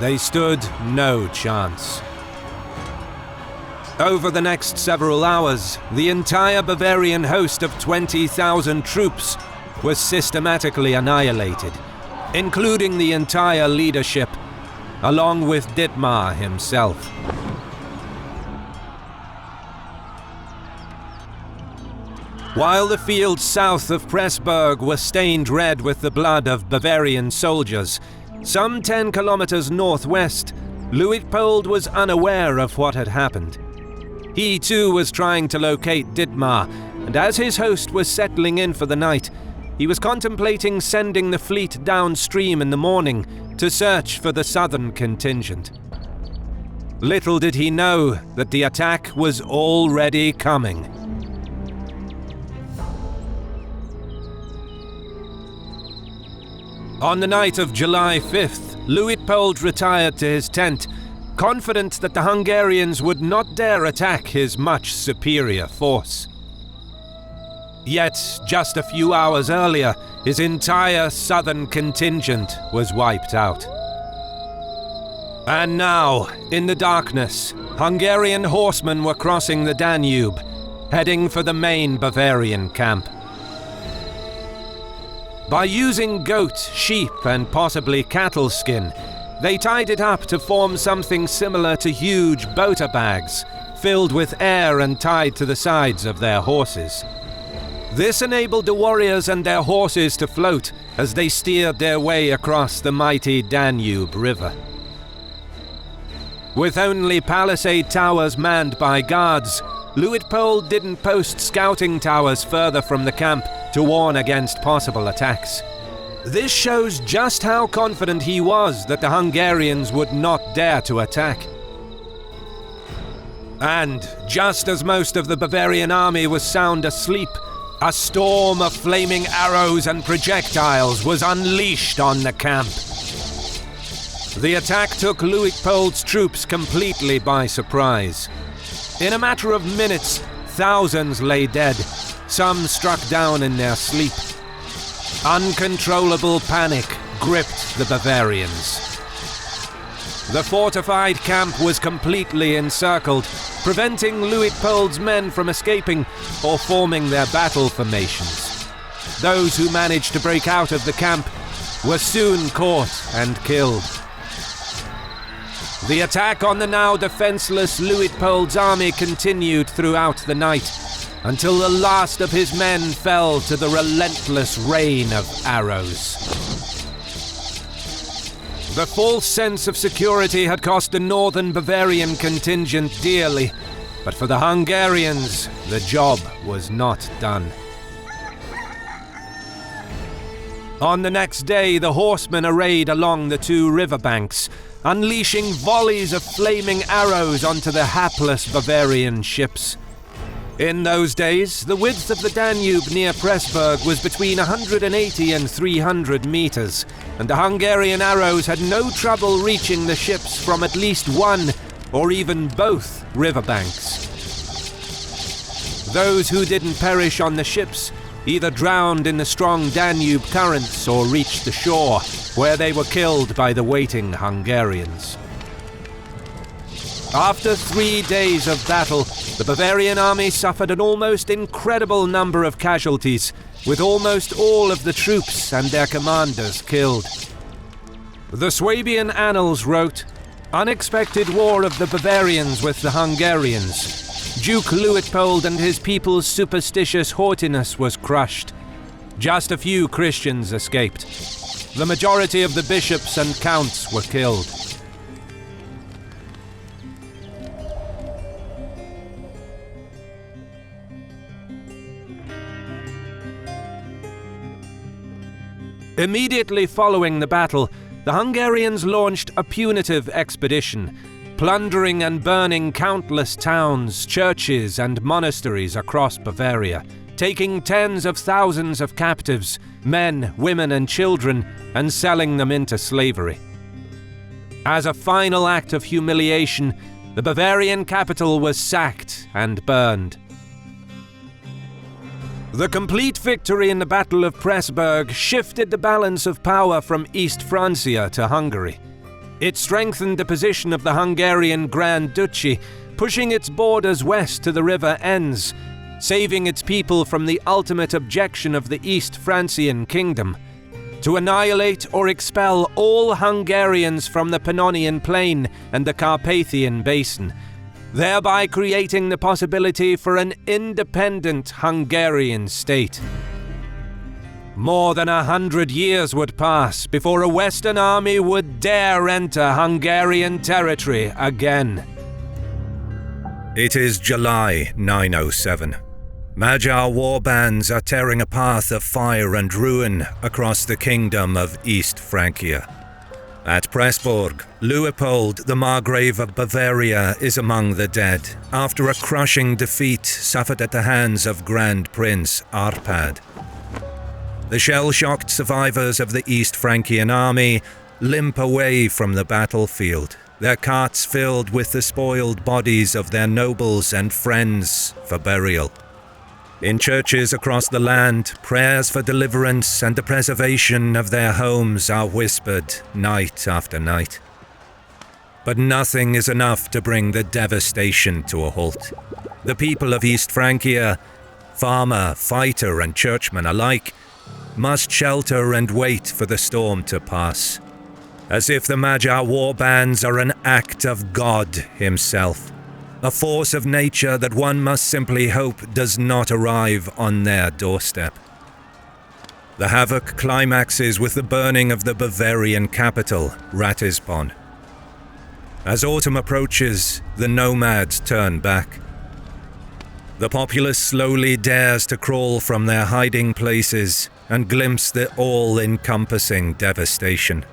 they stood no chance. Over the next several hours, the entire Bavarian host of 20,000 troops was systematically annihilated, including the entire leadership, along with Dietmar himself. While the fields south of Pressburg were stained red with the blood of Bavarian soldiers, some 10 kilometers northwest, Luitpold was unaware of what had happened. He too was trying to locate Dietmar, and as his host was settling in for the night, he was contemplating sending the fleet downstream in the morning to search for the southern contingent. Little did he know that the attack was already coming. On the night of July 5th, Luitpold retired to his tent, confident that the Hungarians would not dare attack his much superior force. Yet, just a few hours earlier, his entire southern contingent was wiped out. And now, in the darkness, Hungarian horsemen were crossing the Danube, heading for the main Bavarian camp. By using goat, sheep, and possibly cattle skin, they tied it up to form something similar to huge bota bags, filled with air and tied to the sides of their horses. This enabled the warriors and their horses to float as they steered their way across the mighty Danube River. With only palisade towers manned by guards, Luitpold didn't post scouting towers further from the camp to warn against possible attacks. This shows just how confident he was that the Hungarians would not dare to attack. And just as most of the Bavarian army was sound asleep, a storm of flaming arrows and projectiles was unleashed on the camp. The attack took Luitpold's troops completely by surprise. In a matter of minutes, thousands lay dead, some struck down in their sleep. Uncontrollable panic gripped the Bavarians. The fortified camp was completely encircled, preventing Luitpold's men from escaping or forming their battle formations. Those who managed to break out of the camp were soon caught and killed. The attack on the now defenseless Luitpold's army continued throughout the night, until the last of his men fell to the relentless rain of arrows. The false sense of security had cost the northern Bavarian contingent dearly, but for the Hungarians, the job was not done. On the next day, the horsemen arrayed along the two riverbanks, unleashing volleys of flaming arrows onto the hapless Bavarian ships. In those days, the width of the Danube near Pressburg was between 180 and 300 meters, and the Hungarian arrows had no trouble reaching the ships from at least one or even both riverbanks. Those who didn't perish on the ships either drowned in the strong Danube currents or reached the shore, where they were killed by the waiting Hungarians. After 3 days of battle, the Bavarian army suffered an almost incredible number of casualties, with almost all of the troops and their commanders killed. The Swabian Annals wrote, "Unexpected war of the Bavarians with the Hungarians. Duke Luitpold and his people's superstitious haughtiness was crushed. Just a few Christians escaped. The majority of the bishops and counts were killed." Immediately following the battle, the Hungarians launched a punitive expedition, plundering and burning countless towns, churches, and monasteries across Bavaria, taking tens of thousands of captives, men, women, and children, and selling them into slavery. As a final act of humiliation, the Bavarian capital was sacked and burned. The complete victory in the Battle of Pressburg shifted the balance of power from East Francia to Hungary. It strengthened the position of the Hungarian Grand Duchy, pushing its borders west to the river Enns, saving its people from the ultimate objection of the East Francian kingdom: to annihilate or expel all Hungarians from the Pannonian Plain and the Carpathian basin, thereby creating the possibility for an independent Hungarian state. More than 100 years would pass before a Western army would dare enter Hungarian territory again. It is July 907. Magyar warbands are tearing a path of fire and ruin across the kingdom of East Francia. At Pressburg, Luitpold, the Margrave of Bavaria, is among the dead after a crushing defeat suffered at the hands of Grand Prince Arpad. The shell-shocked survivors of the East Francian army limp away from the battlefield, their carts filled with the spoiled bodies of their nobles and friends for burial. In churches across the land, prayers for deliverance and the preservation of their homes are whispered night after night. But nothing is enough to bring the devastation to a halt. The people of East Francia, farmer, fighter, and churchman alike, must shelter and wait for the storm to pass, as if the Magyar warbands are an act of God himself, a force of nature that one must simply hope does not arrive on their doorstep. The havoc climaxes with the burning of the Bavarian capital, Ratisbon. As autumn approaches, the nomads turn back. The populace slowly dares to crawl from their hiding places and glimpse the all-encompassing devastation.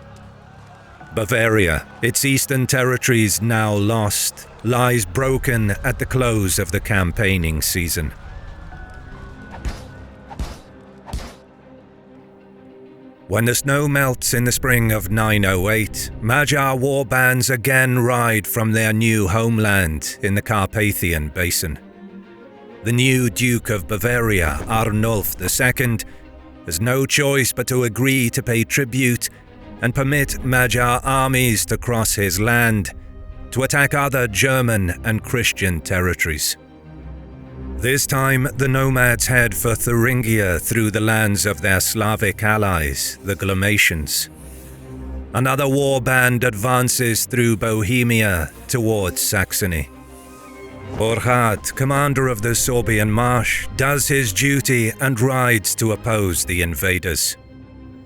Bavaria, its eastern territories now lost, lies broken at the close of the campaigning season. When the snow melts in the spring of 908, Magyar warbands again ride from their new homeland in the Carpathian basin. The new Duke of Bavaria, Arnolf II, has no choice but to agree to pay tribute and permit Magyar armies to cross his land, to attack other German and Christian territories. This time, the nomads head for Thuringia through the lands of their Slavic allies, the Glomatians. Another war band advances through Bohemia towards Saxony. Gerhard, commander of the Sorbian March, does his duty and rides to oppose the invaders.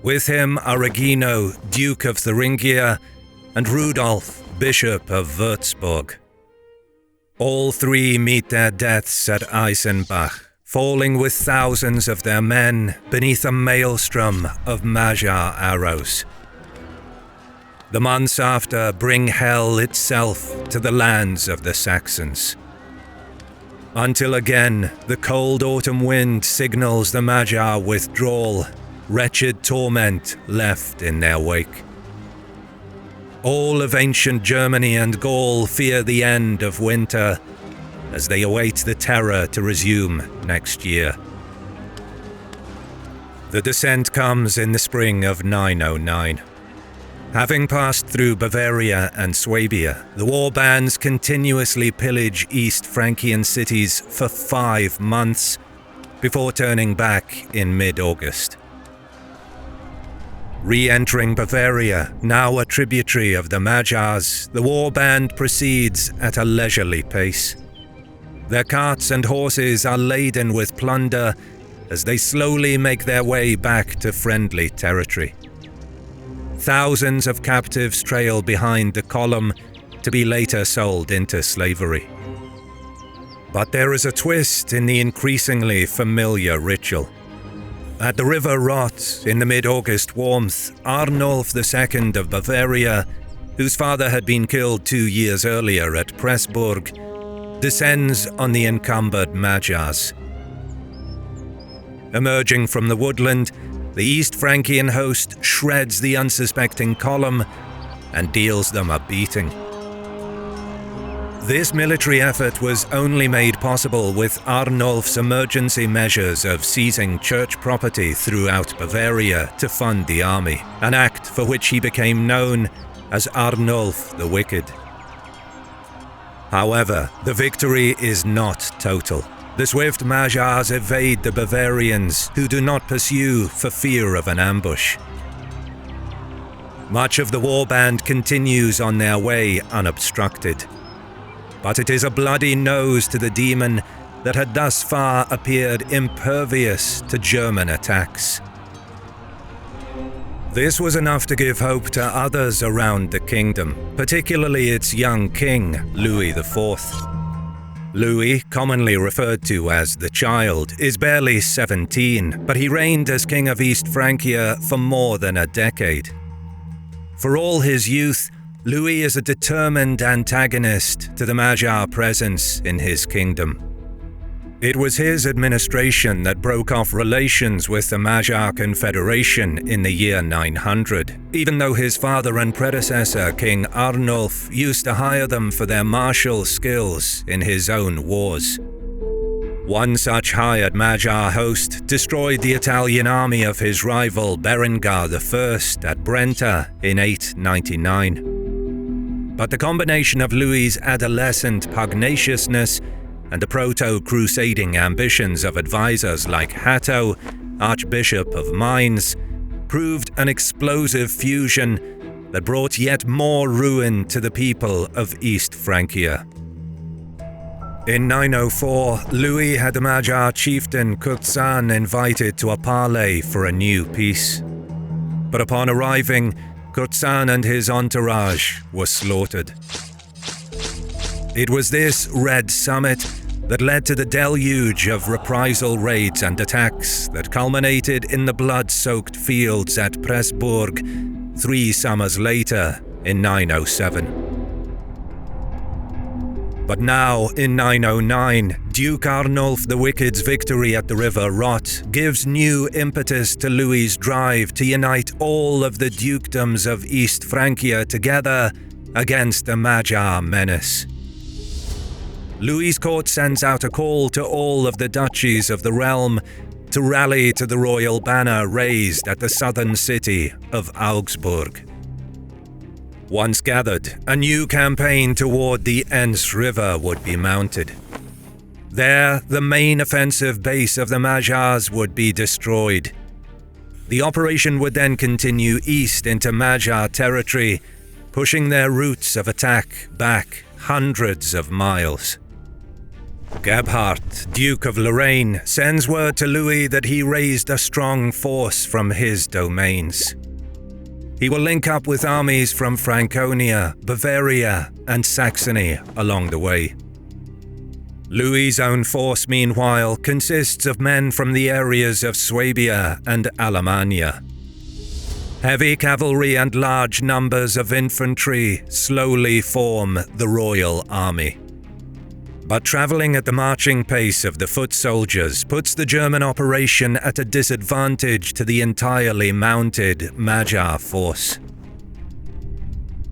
With him are Regino, Duke of Thuringia, and Rudolf, Bishop of Würzburg. All three meet their deaths at Eisenbach, falling with thousands of their men beneath a maelstrom of Magyar arrows. The months after bring hell itself to the lands of the Saxons. Until again, the cold autumn wind signals the Magyar withdrawal, wretched torment left in their wake. All of ancient Germany and Gaul fear the end of winter as they await the terror to resume next year. The descent comes in the spring of 909. Having passed through Bavaria and Swabia, the war bands continuously pillage East Frankian cities for 5 months before turning back in mid-August. Re-entering Bavaria, now a tributary of the Magyars, the war band proceeds at a leisurely pace. Their carts and horses are laden with plunder as they slowly make their way back to friendly territory. Thousands of captives trail behind the column to be later sold into slavery. But there is a twist in the increasingly familiar ritual. At the river Rot, in the mid-August warmth, Arnolf II of Bavaria, whose father had been killed 2 years earlier at Pressburg, descends on the encumbered Magyars. Emerging from the woodland, the East Frankian host shreds the unsuspecting column and deals them a beating. This military effort was only made possible with Arnulf's emergency measures of seizing church property throughout Bavaria to fund the army, an act for which he became known as Arnulf the Wicked. However, the victory is not total. The swift Magyars evade the Bavarians, who do not pursue for fear of an ambush. Much of the warband continues on their way unobstructed. But it is a bloody nose to the demon that had thus far appeared impervious to German attacks. This was enough to give hope to others around the kingdom, particularly its young king, Louis IV. Louis, commonly referred to as the Child, is barely 17, but he reigned as king of East Francia for more than a decade. For all his youth, Louis is a determined antagonist to the Magyar presence in his kingdom. It was his administration that broke off relations with the Magyar Confederation in the year 900, even though his father and predecessor, King Arnulf, used to hire them for their martial skills in his own wars. One such hired Magyar host destroyed the Italian army of his rival Berengar I at Brenta in 899. But the combination of Louis's adolescent pugnaciousness and the proto-crusading ambitions of advisors like Hatto, Archbishop of Mainz, proved an explosive fusion that brought yet more ruin to the people of East Francia. In 904, Louis had the Magyar chieftain Kurzan invited to a parley for a new peace. But upon arriving, Kurzan and his entourage were slaughtered. It was this Red Summit that led to the deluge of reprisal raids and attacks that culminated in the blood-soaked fields at Pressburg 3 summers later in 907. But now, in 909, Duke Arnulf the Wicked's victory at the River Rot gives new impetus to Louis's drive to unite all of the dukedoms of East Francia together against the Magyar menace. Louis's court sends out a call to all of the duchies of the realm to rally to the royal banner raised at the southern city of Augsburg. Once gathered, a new campaign toward the Enns River would be mounted. There, the main offensive base of the Magyars would be destroyed. The operation would then continue east into Magyar territory, pushing their routes of attack back hundreds of miles. Gerhard, Duke of Lorraine, sends word to Louis that he raised a strong force from his domains. He will link up with armies from Franconia, Bavaria, and Saxony along the way. Louis's own force, meanwhile, consists of men from the areas of Swabia and Alemannia. Heavy cavalry and large numbers of infantry slowly form the royal army. But traveling at the marching pace of the foot soldiers puts the German operation at a disadvantage to the entirely mounted Magyar force.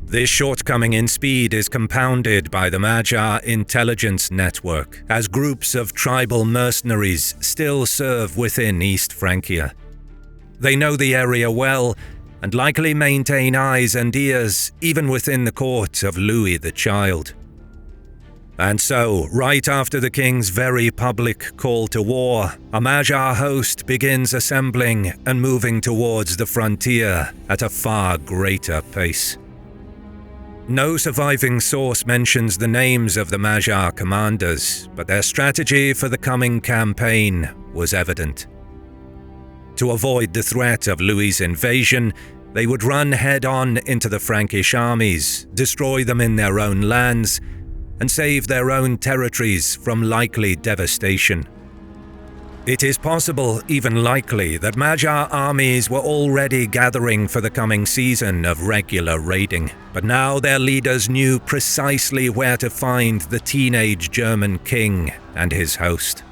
This shortcoming in speed is compounded by the Magyar intelligence network, as groups of tribal mercenaries still serve within East Francia. They know the area well and likely maintain eyes and ears even within the court of Louis the Child. And so, right after the king's very public call to war, a Magyar host begins assembling and moving towards the frontier at a far greater pace. No surviving source mentions the names of the Magyar commanders, but their strategy for the coming campaign was evident. To avoid the threat of Louis's invasion, they would run head-on into the Frankish armies, destroy them in their own lands, and save their own territories from likely devastation. It is possible, even likely, that Magyar armies were already gathering for the coming season of regular raiding, but now their leaders knew precisely where to find the teenage German king and his host.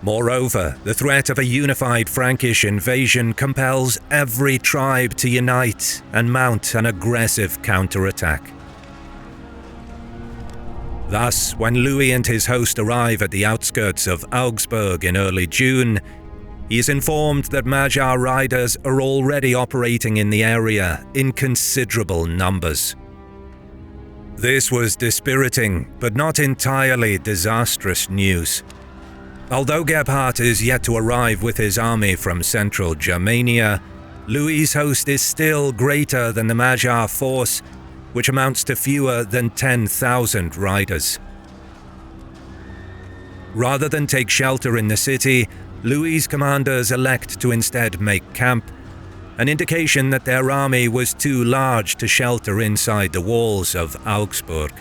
Moreover, the threat of a unified Frankish invasion compels every tribe to unite and mount an aggressive counterattack. Thus, when Louis and his host arrive at the outskirts of Augsburg in early June, he is informed that Magyar riders are already operating in the area in considerable numbers. This was dispiriting, but not entirely disastrous news. Although Gerhard is yet to arrive with his army from central Germania, Louis's host is still greater than the Magyar force, which amounts to fewer than 10,000 riders. Rather than take shelter in the city, Louis's commanders elect to instead make camp, an indication that their army was too large to shelter inside the walls of Augsburg.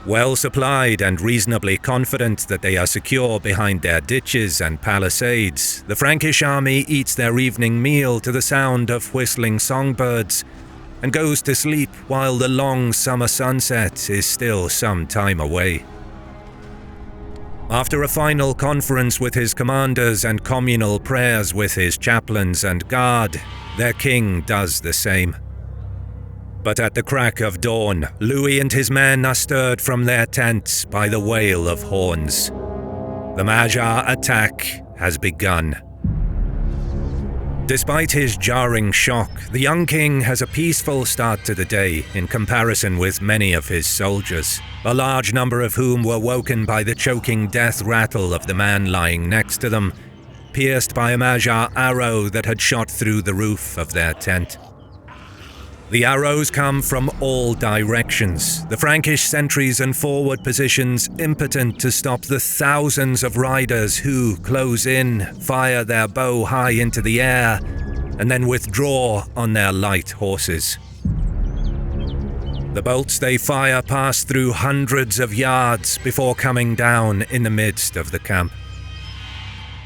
Well supplied and reasonably confident that they are secure behind their ditches and palisades, the Frankish army eats their evening meal to the sound of whistling songbirds and goes to sleep while the long summer sunset is still some time away. After a final conference with his commanders and communal prayers with his chaplains and guard, their king does the same. But at the crack of dawn, Louis and his men are stirred from their tents by the wail of horns. The Magyar attack has begun. Despite his jarring shock, the young king has a peaceful start to the day in comparison with many of his soldiers, a large number of whom were woken by the choking death rattle of the man lying next to them, pierced by a Magyar arrow that had shot through the roof of their tent. The arrows come from all directions, the Frankish sentries and forward positions impotent to stop the thousands of riders who, close in, fire their bow high into the air, and then withdraw on their light horses. The bolts they fire pass through hundreds of yards before coming down in the midst of the camp.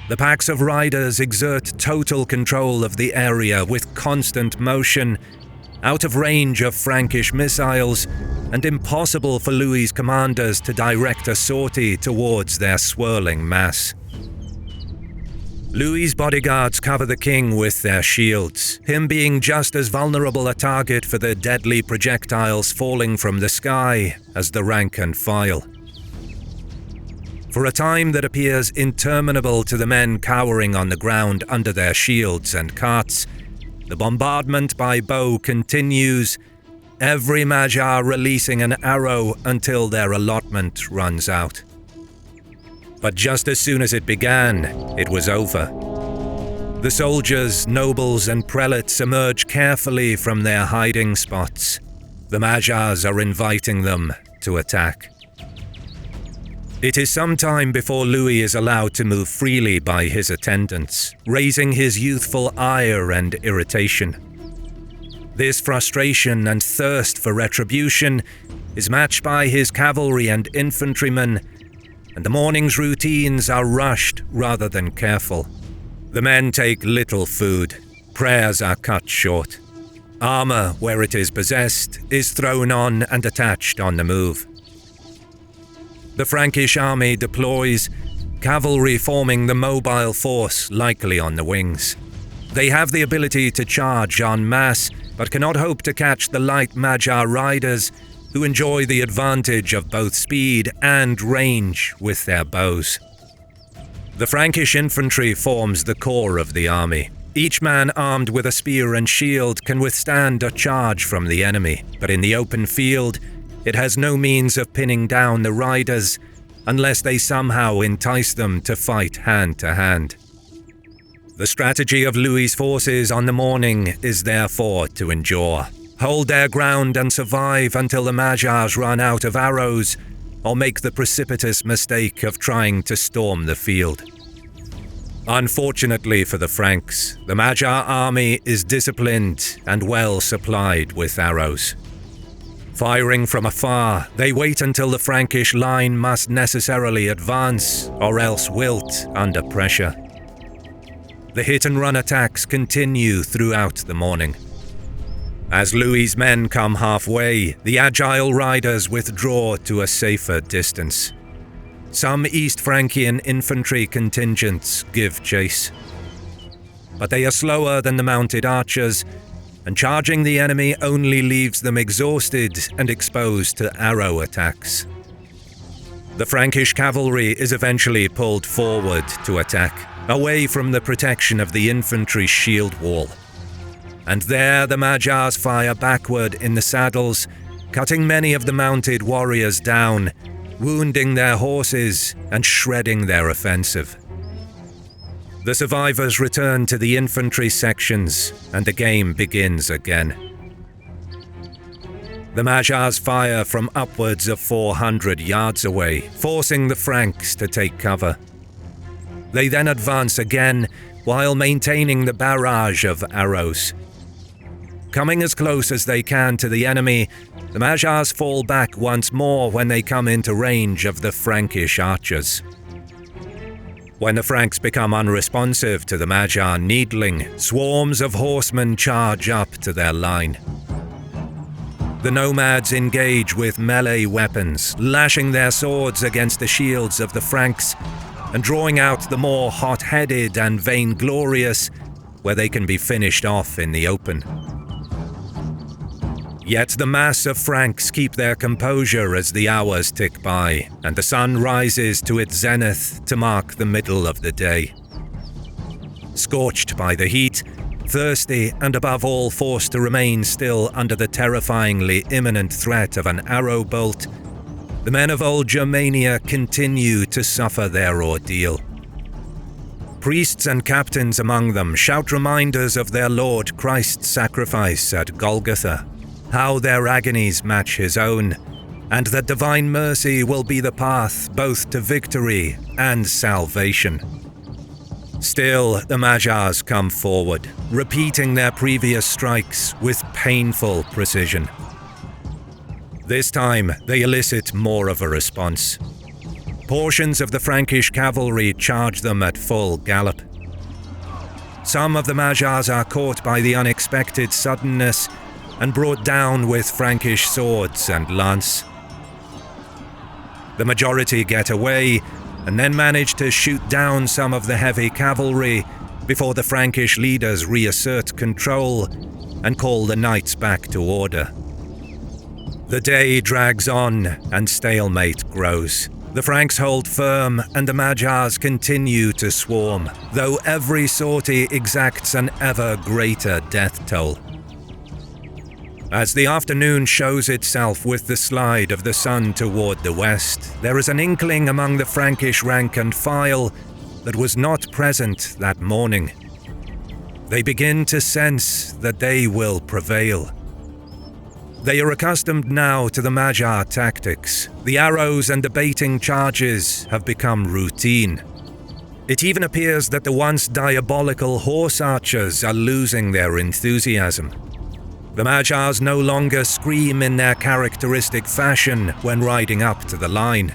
The packs of riders exert total control of the area with constant motion, out of range of Frankish missiles, and impossible for Louis's commanders to direct a sortie towards their swirling mass. Louis's bodyguards cover the king with their shields, him being just as vulnerable a target for the deadly projectiles falling from the sky as the rank and file. For a time that appears interminable to the men cowering on the ground under their shields and carts, The bombardment by bow continues, every Magyar releasing an arrow until their allotment runs out. But just as soon as it began, it was over. The soldiers, nobles, and prelates emerge carefully from their hiding spots. The Magyars are inviting them to attack. It is some time before Louis is allowed to move freely by his attendants, raising his youthful ire and irritation. This frustration and thirst for retribution is matched by his cavalry and infantrymen, and the morning's routines are rushed rather than careful. The men take little food, prayers are cut short. Armor, where it is possessed, is thrown on and attached on the move. The Frankish army deploys, cavalry forming the mobile force likely on the wings. They have the ability to charge en masse, but cannot hope to catch the light Magyar riders who enjoy the advantage of both speed and range with their bows. The Frankish infantry forms the core of the army. Each man armed with a spear and shield can withstand a charge from the enemy, but in the open field, it has no means of pinning down the riders unless they somehow entice them to fight hand to hand. The strategy of Louis's forces on the morning is therefore to endure, hold their ground and survive until the Magyars run out of arrows or make the precipitous mistake of trying to storm the field. Unfortunately for the Franks, the Magyar army is disciplined and well supplied with arrows. Firing from afar, they wait until the Frankish line must necessarily advance or else wilt under pressure. The hit-and-run attacks continue throughout the morning. As Louis's men come halfway, the agile riders withdraw to a safer distance. Some East Frankian infantry contingents give chase. But they are slower than the mounted archers, and charging the enemy only leaves them exhausted and exposed to arrow attacks. The Frankish cavalry is eventually pulled forward to attack, away from the protection of the infantry shield wall. And there the Magyars fire backward in the saddles, cutting many of the mounted warriors down, wounding their horses and shredding their offensive. The survivors return to the infantry sections, and the game begins again. The Magyars fire from upwards of 400 yards away, forcing the Franks to take cover. They then advance again, while maintaining the barrage of arrows. Coming as close as they can to the enemy, the Magyars fall back once more when they come into range of the Frankish archers. When the Franks become unresponsive to the Magyar needling, swarms of horsemen charge up to their line. The nomads engage with melee weapons, lashing their swords against the shields of the Franks and drawing out the more hot-headed and vainglorious where they can be finished off in the open. Yet the mass of Franks keep their composure as the hours tick by, and the sun rises to its zenith to mark the middle of the day. Scorched by the heat, thirsty, and above all forced to remain still under the terrifyingly imminent threat of an arrow bolt, the men of old Germania continue to suffer their ordeal. Priests and captains among them shout reminders of their Lord Christ's sacrifice at Golgotha, how their agonies match his own, and that divine mercy will be the path both to victory and salvation. Still, the Magyars come forward, repeating their previous strikes with painful precision. This time, they elicit more of a response. Portions of the Frankish cavalry charge them at full gallop. Some of the Magyars are caught by the unexpected suddenness and brought down with Frankish swords and lance. The majority get away and then manage to shoot down some of the heavy cavalry before the Frankish leaders reassert control and call the knights back to order. The day drags on and stalemate grows. The Franks hold firm and the Magyars continue to swarm, though every sortie exacts an ever greater death toll. As the afternoon shows itself with the slide of the sun toward the west, there is an inkling among the Frankish rank and file that was not present that morning. They begin to sense that they will prevail. They are accustomed now to the Magyar tactics. The arrows and the baiting charges have become routine. It even appears that the once diabolical horse archers are losing their enthusiasm. The Magyars no longer scream in their characteristic fashion when riding up to the line.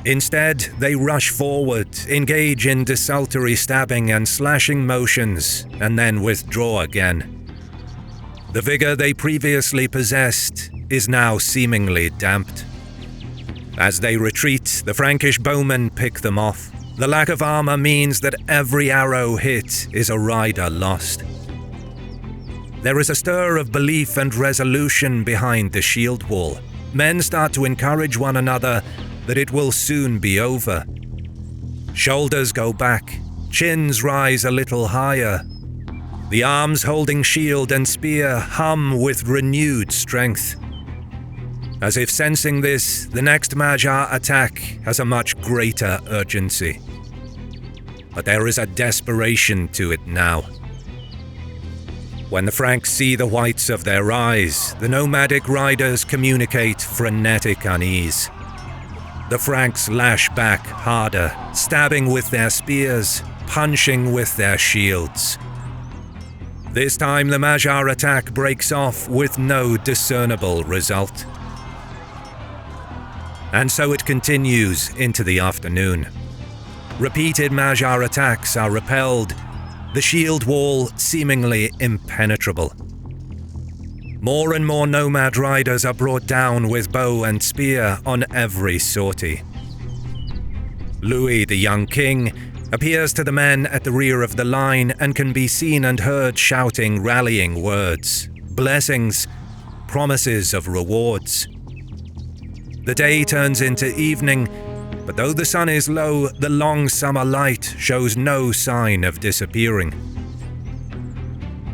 Instead, they rush forward, engage in desultory stabbing and slashing motions, and then withdraw again. The vigor they previously possessed is now seemingly damped. As they retreat, the Frankish bowmen pick them off. The lack of armor means that every arrow hit is a rider lost. There is a stir of belief and resolution behind the shield wall. Men start to encourage one another that it will soon be over. Shoulders go back, chins rise a little higher. The arms holding shield and spear hum with renewed strength. As if sensing this, the next Magyar attack has a much greater urgency. But there is a desperation to it now. When the Franks see the whites of their eyes, the nomadic riders communicate frenetic unease. The Franks lash back harder, stabbing with their spears, punching with their shields. This time the Magyar attack breaks off with no discernible result. And so it continues into the afternoon. Repeated Magyar attacks are repelled, the shield wall seemingly impenetrable. More and more nomad riders are brought down with bow and spear on every sortie. Louis, the young king, appears to the men at the rear of the line and can be seen and heard shouting rallying words, blessings, promises of rewards. The day turns into evening, but though the sun is low, the long summer light shows no sign of disappearing.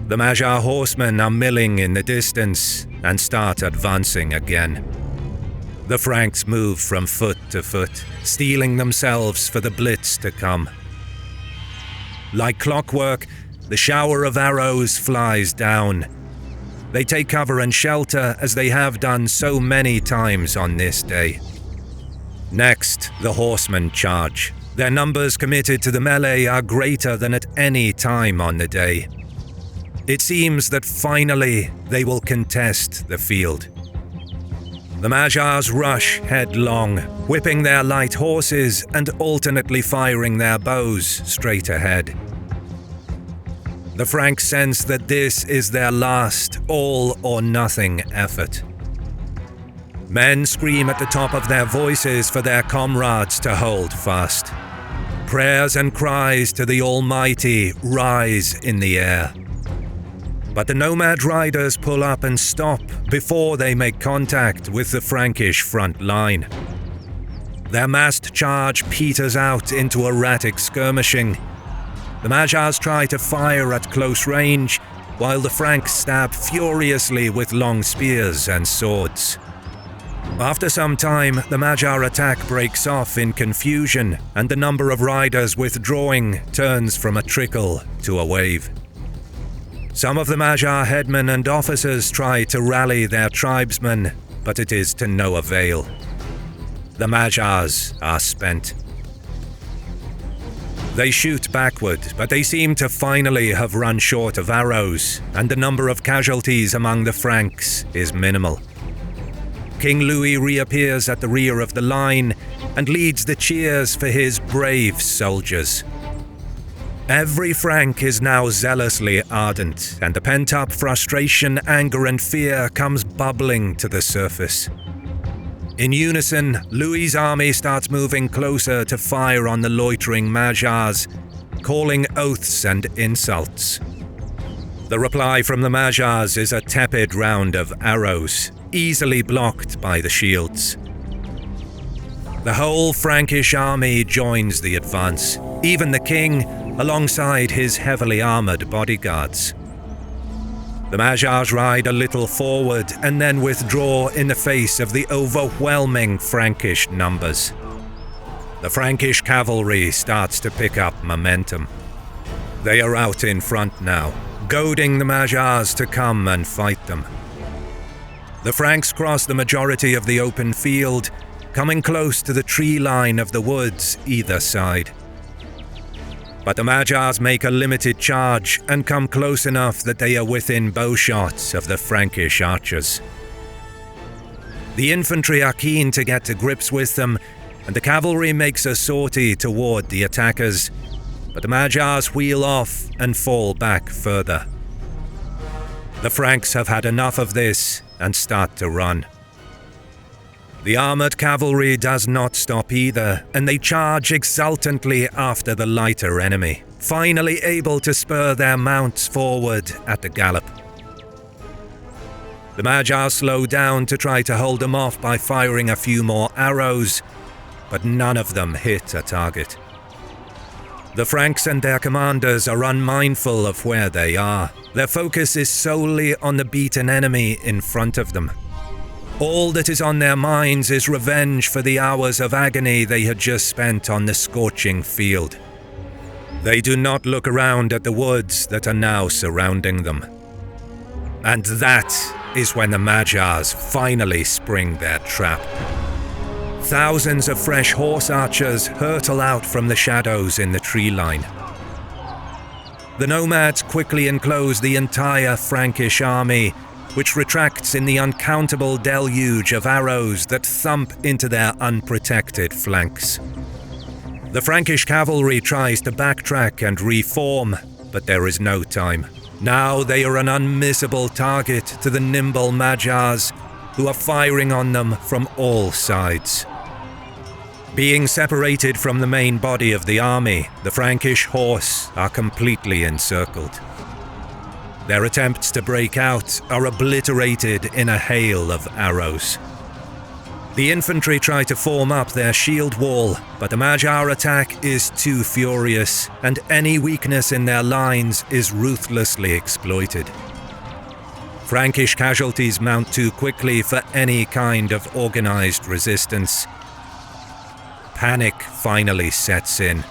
The Magyar horsemen are milling in the distance and start advancing again. The Franks move from foot to foot, steeling themselves for the blitz to come. Like clockwork, the shower of arrows flies down. They take cover and shelter as they have done so many times on this day. Next, the horsemen charge. Their numbers committed to the melee are greater than at any time on the day. It seems that finally they will contest the field. The Magyars rush headlong, whipping their light horses and alternately firing their bows straight ahead. The Franks sense that this is their last all-or-nothing effort. Men scream at the top of their voices for their comrades to hold fast. Prayers and cries to the Almighty rise in the air. But the nomad riders pull up and stop before they make contact with the Frankish front line. Their massed charge peters out into erratic skirmishing. The Magyars try to fire at close range, while the Franks stab furiously with long spears and swords. After some time, the Magyar attack breaks off in confusion, and the number of riders withdrawing turns from a trickle to a wave. Some of the Magyar headmen and officers try to rally their tribesmen, but it is to no avail. The Magyars are spent. They shoot backward, but they seem to finally have run short of arrows, and the number of casualties among the Franks is minimal. King Louis reappears at the rear of the line and leads the cheers for his brave soldiers. Every Frank is now zealously ardent, and the pent-up frustration, anger and fear comes bubbling to the surface. In unison, Louis's army starts moving closer to fire on the loitering Magyars, calling oaths and insults. The reply from the Magyars is a tepid round of arrows, easily blocked by the shields. The whole Frankish army joins the advance, even the king, alongside his heavily armoured bodyguards. The Magyars ride a little forward and then withdraw in the face of the overwhelming Frankish numbers. The Frankish cavalry starts to pick up momentum. They are out in front now, goading the Magyars to come and fight them. The Franks cross the majority of the open field, coming close to the tree line of the woods either side. But the Magyars make a limited charge and come close enough that they are within bowshots of the Frankish archers. The infantry are keen to get to grips with them, and the cavalry makes a sortie toward the attackers, but the Magyars wheel off and fall back further. The Franks have had enough of this and start to run. The armoured cavalry does not stop either, and they charge exultantly after the lighter enemy, finally able to spur their mounts forward at the gallop. The Magyars slow down to try to hold them off by firing a few more arrows, but none of them hit a target. The Franks and their commanders are unmindful of where they are. Their focus is solely on the beaten enemy in front of them. All that is on their minds is revenge for the hours of agony they had just spent on the scorching field. They do not look around at the woods that are now surrounding them. And that is when the Magyars finally spring their trap. Thousands of fresh horse archers hurtle out from the shadows in the tree line. The nomads quickly enclose the entire Frankish army, which retracts in the uncountable deluge of arrows that thump into their unprotected flanks. The Frankish cavalry tries to backtrack and reform, but there is no time. Now they are an unmissable target to the nimble Magyars, who are firing on them from all sides. Being separated from the main body of the army, the Frankish horse are completely encircled. Their attempts to break out are obliterated in a hail of arrows. The infantry try to form up their shield wall, but the Magyar attack is too furious, and any weakness in their lines is ruthlessly exploited. Frankish casualties mount too quickly for any kind of organized resistance. Panic finally sets in.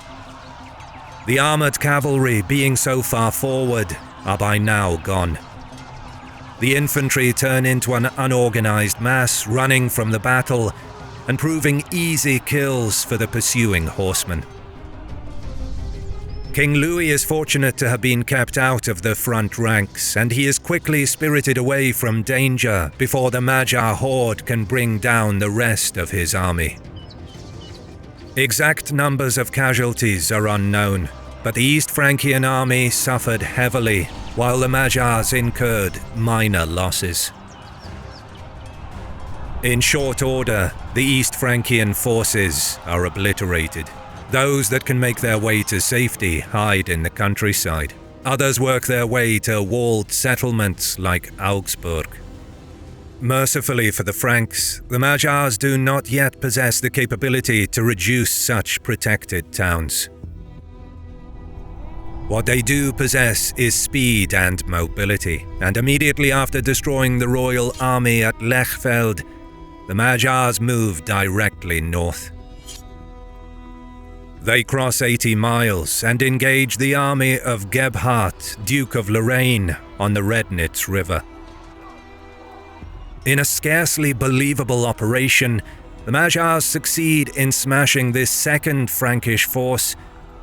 The armored cavalry, being so far forward, are by now gone. The infantry turn into an unorganized mass running from the battle and proving easy kills for the pursuing horsemen. King Louis is fortunate to have been kept out of the front ranks, and he is quickly spirited away from danger before the Magyar horde can bring down the rest of his army. Exact numbers of casualties are unknown, but the East Frankian army suffered heavily, while the Magyars incurred minor losses. In short order, the East Frankian forces are obliterated. Those that can make their way to safety hide in the countryside. Others work their way to walled settlements like Augsburg. Mercifully for the Franks, the Magyars do not yet possess the capability to reduce such protected towns. What they do possess is speed and mobility, and immediately after destroying the royal army at Lechfeld, the Magyars move directly north. They cross 80 miles and engage the army of Gerhard, Duke of Lorraine, on the Rednitz River. In a scarcely believable operation, the Magyars succeed in smashing this second Frankish force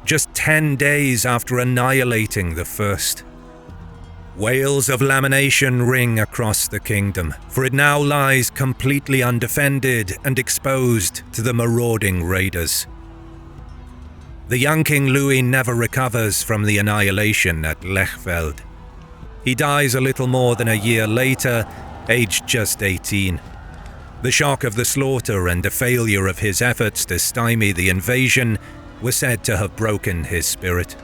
just 10 days after annihilating the first. Wails of lamentation ring across the kingdom, for it now lies completely undefended and exposed to the marauding raiders. The young King Louis never recovers from the annihilation at Lechfeld. He dies a little more than a year later, aged just 18. The shock of the slaughter and the failure of his efforts to stymie the invasion were said to have broken his spirit.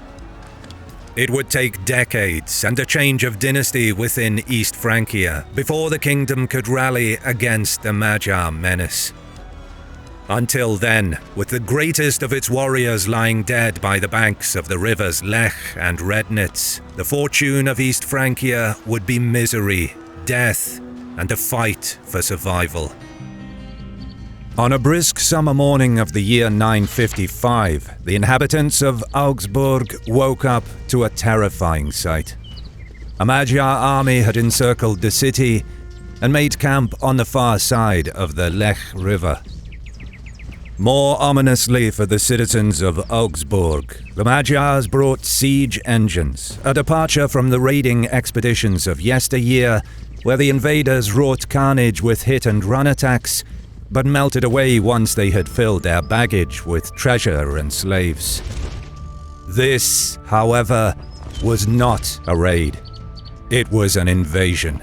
It would take decades and a change of dynasty within East Francia before the kingdom could rally against the Magyar menace. Until then, with the greatest of its warriors lying dead by the banks of the rivers Lech and Rednitz, the fortune of East Francia would be misery, death, and a fight for survival. On a brisk summer morning of the year 955, the inhabitants of Augsburg woke up to a terrifying sight. A Magyar army had encircled the city and made camp on the far side of the Lech River. More ominously for the citizens of Augsburg, the Magyars brought siege engines, a departure from the raiding expeditions of yesteryear, where the invaders wrought carnage with hit-and-run attacks, but melted away once they had filled their baggage with treasure and slaves. This, however, was not a raid. It was an invasion.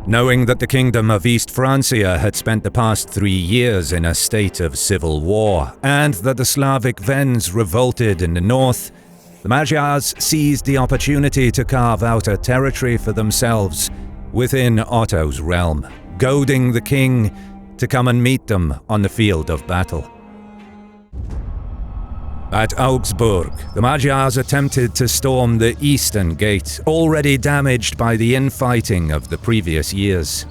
Knowing that the Kingdom of East Francia had spent the past 3 years in a state of civil war, and that the Slavic Wends revolted in the north, the Magyars seized the opportunity to carve out a territory for themselves within Otto's realm, goading the king to come and meet them on the field of battle. At Augsburg, the Magyars attempted to storm the eastern gate, already damaged by the infighting of the previous years.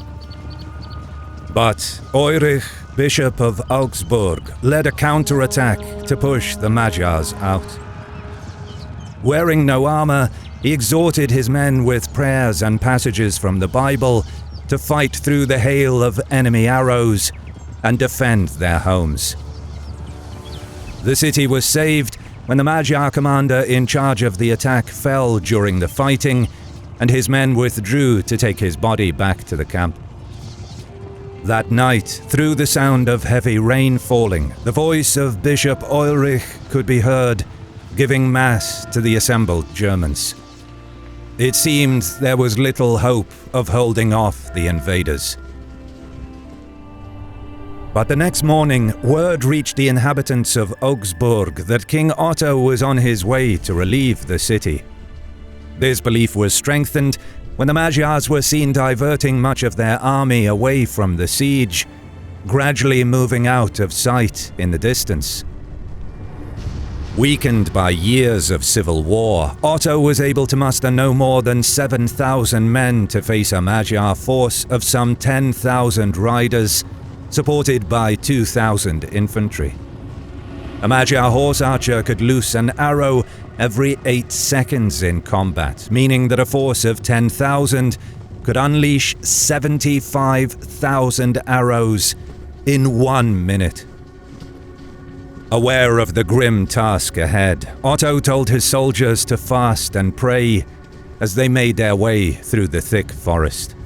But Ulrich, Bishop of Augsburg, led a counterattack to push the Magyars out. Wearing no armor, he exhorted his men with prayers and passages from the Bible to fight through the hail of enemy arrows and defend their homes. The city was saved when the Magyar commander in charge of the attack fell during the fighting, and his men withdrew to take his body back to the camp. That night, through the sound of heavy rain falling, the voice of Bishop Ulrich could be heard, giving mass to the assembled Germans. It seemed there was little hope of holding off the invaders. But the next morning, word reached the inhabitants of Augsburg that King Otto was on his way to relieve the city. This belief was strengthened when the Magyars were seen diverting much of their army away from the siege, gradually moving out of sight in the distance. Weakened by years of civil war, Otto was able to muster no more than 7,000 men to face a Magyar force of some 10,000 riders, supported by 2,000 infantry. A Magyar horse archer could loose an arrow every 8 seconds in combat, meaning that a force of 10,000 could unleash 75,000 arrows in 1 minute. Aware of the grim task ahead, Otto told his soldiers to fast and pray as they made their way through the thick forest.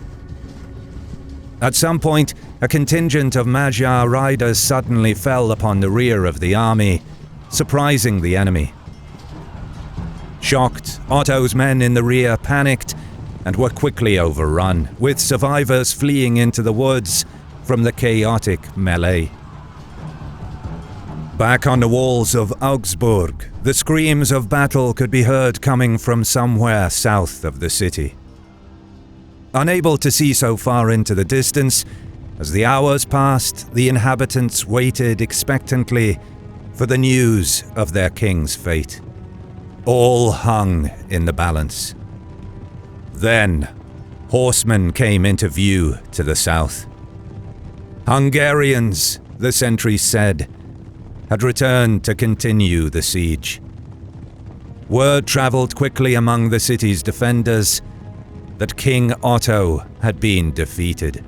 At some point, a contingent of Magyar riders suddenly fell upon the rear of the army, surprising the enemy. Shocked, Otto's men in the rear panicked and were quickly overrun, with survivors fleeing into the woods from the chaotic melee. Back on the walls of Augsburg, the screams of battle could be heard coming from somewhere south of the city. Unable to see so far into the distance, as the hours passed, the inhabitants waited expectantly for the news of their king's fate. All hung in the balance. Then, horsemen came into view to the south. Hungarians, the sentries said, had returned to continue the siege. Word traveled quickly among the city's defenders that King Otto had been defeated.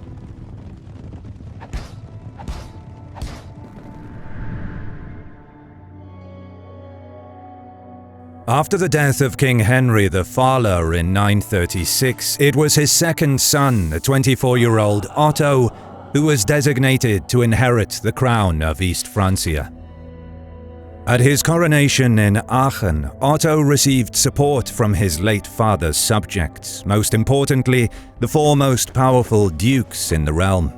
After the death of King Henry the Fowler in 936, it was his second son, the 24-year-old Otto, who was designated to inherit the crown of East Francia. At his coronation in Aachen, Otto received support from his late father's subjects, most importantly, the four most powerful dukes in the realm.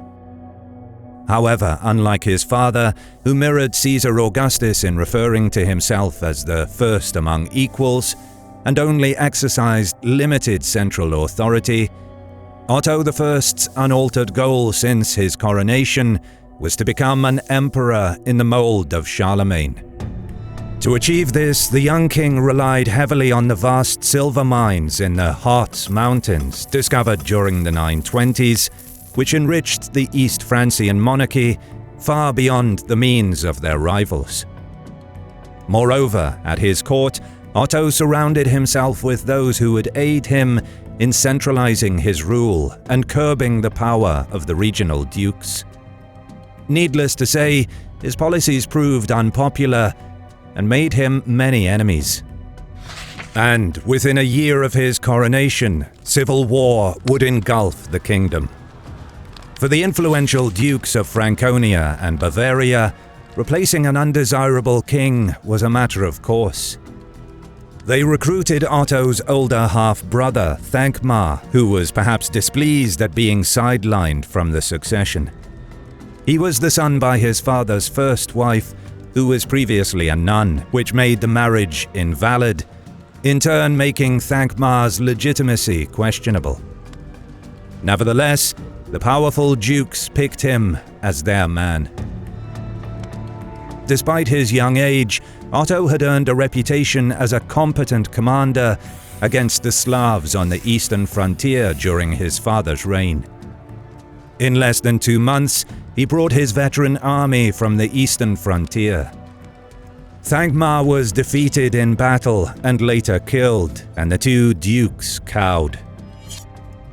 However, unlike his father, who mirrored Caesar Augustus in referring to himself as the first among equals, and only exercised limited central authority, Otto I's unaltered goal since his coronation was to become an emperor in the mold of Charlemagne. To achieve this, the young king relied heavily on the vast silver mines in the Harz Mountains discovered during the 920s, which enriched the East Francian monarchy far beyond the means of their rivals. Moreover, at his court, Otto surrounded himself with those who would aid him in centralizing his rule and curbing the power of the regional dukes. Needless to say, his policies proved unpopular and made him many enemies. And within a year of his coronation, civil war would engulf the kingdom. For the influential dukes of Franconia and Bavaria, replacing an undesirable king was a matter of course. They recruited Otto's older half-brother, Thankmar, who was perhaps displeased at being sidelined from the succession. He was the son by his father's first wife, who was previously a nun, which made the marriage invalid, in turn making Thankmar's legitimacy questionable. Nevertheless, the powerful dukes picked him as their man. Despite his young age, Otto had earned a reputation as a competent commander against the Slavs on the eastern frontier during his father's reign. In less than 2 months, he brought his veteran army from the eastern frontier. Thankmar was defeated in battle and later killed, and the two dukes cowed.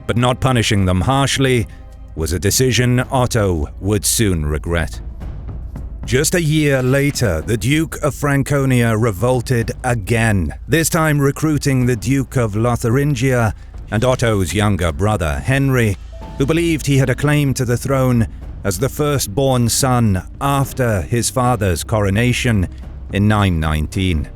But not punishing them harshly was a decision Otto would soon regret. Just a year later, the Duke of Franconia revolted again, this time recruiting the Duke of Lotharingia and Otto's younger brother Henry, who believed he had a claim to the throne as the firstborn son after his father's coronation in 919.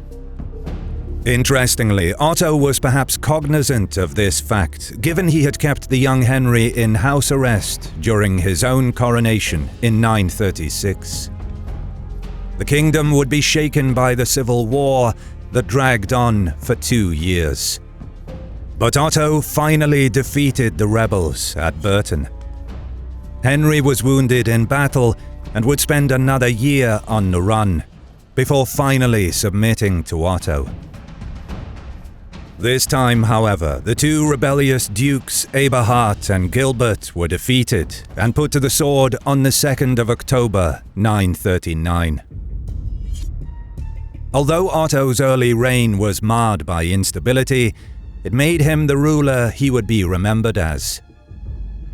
Interestingly, Otto was perhaps cognizant of this fact, given he had kept the young Henry in house arrest during his own coronation in 936. The kingdom would be shaken by the civil war that dragged on for 2 years. But Otto finally defeated the rebels at Burton. Henry was wounded in battle and would spend another year on the run, before finally submitting to Otto. This time, however, the two rebellious dukes Eberhard and Gilbert were defeated and put to the sword on the 2nd of October, 939. Although Otto's early reign was marred by instability, it made him the ruler he would be remembered as.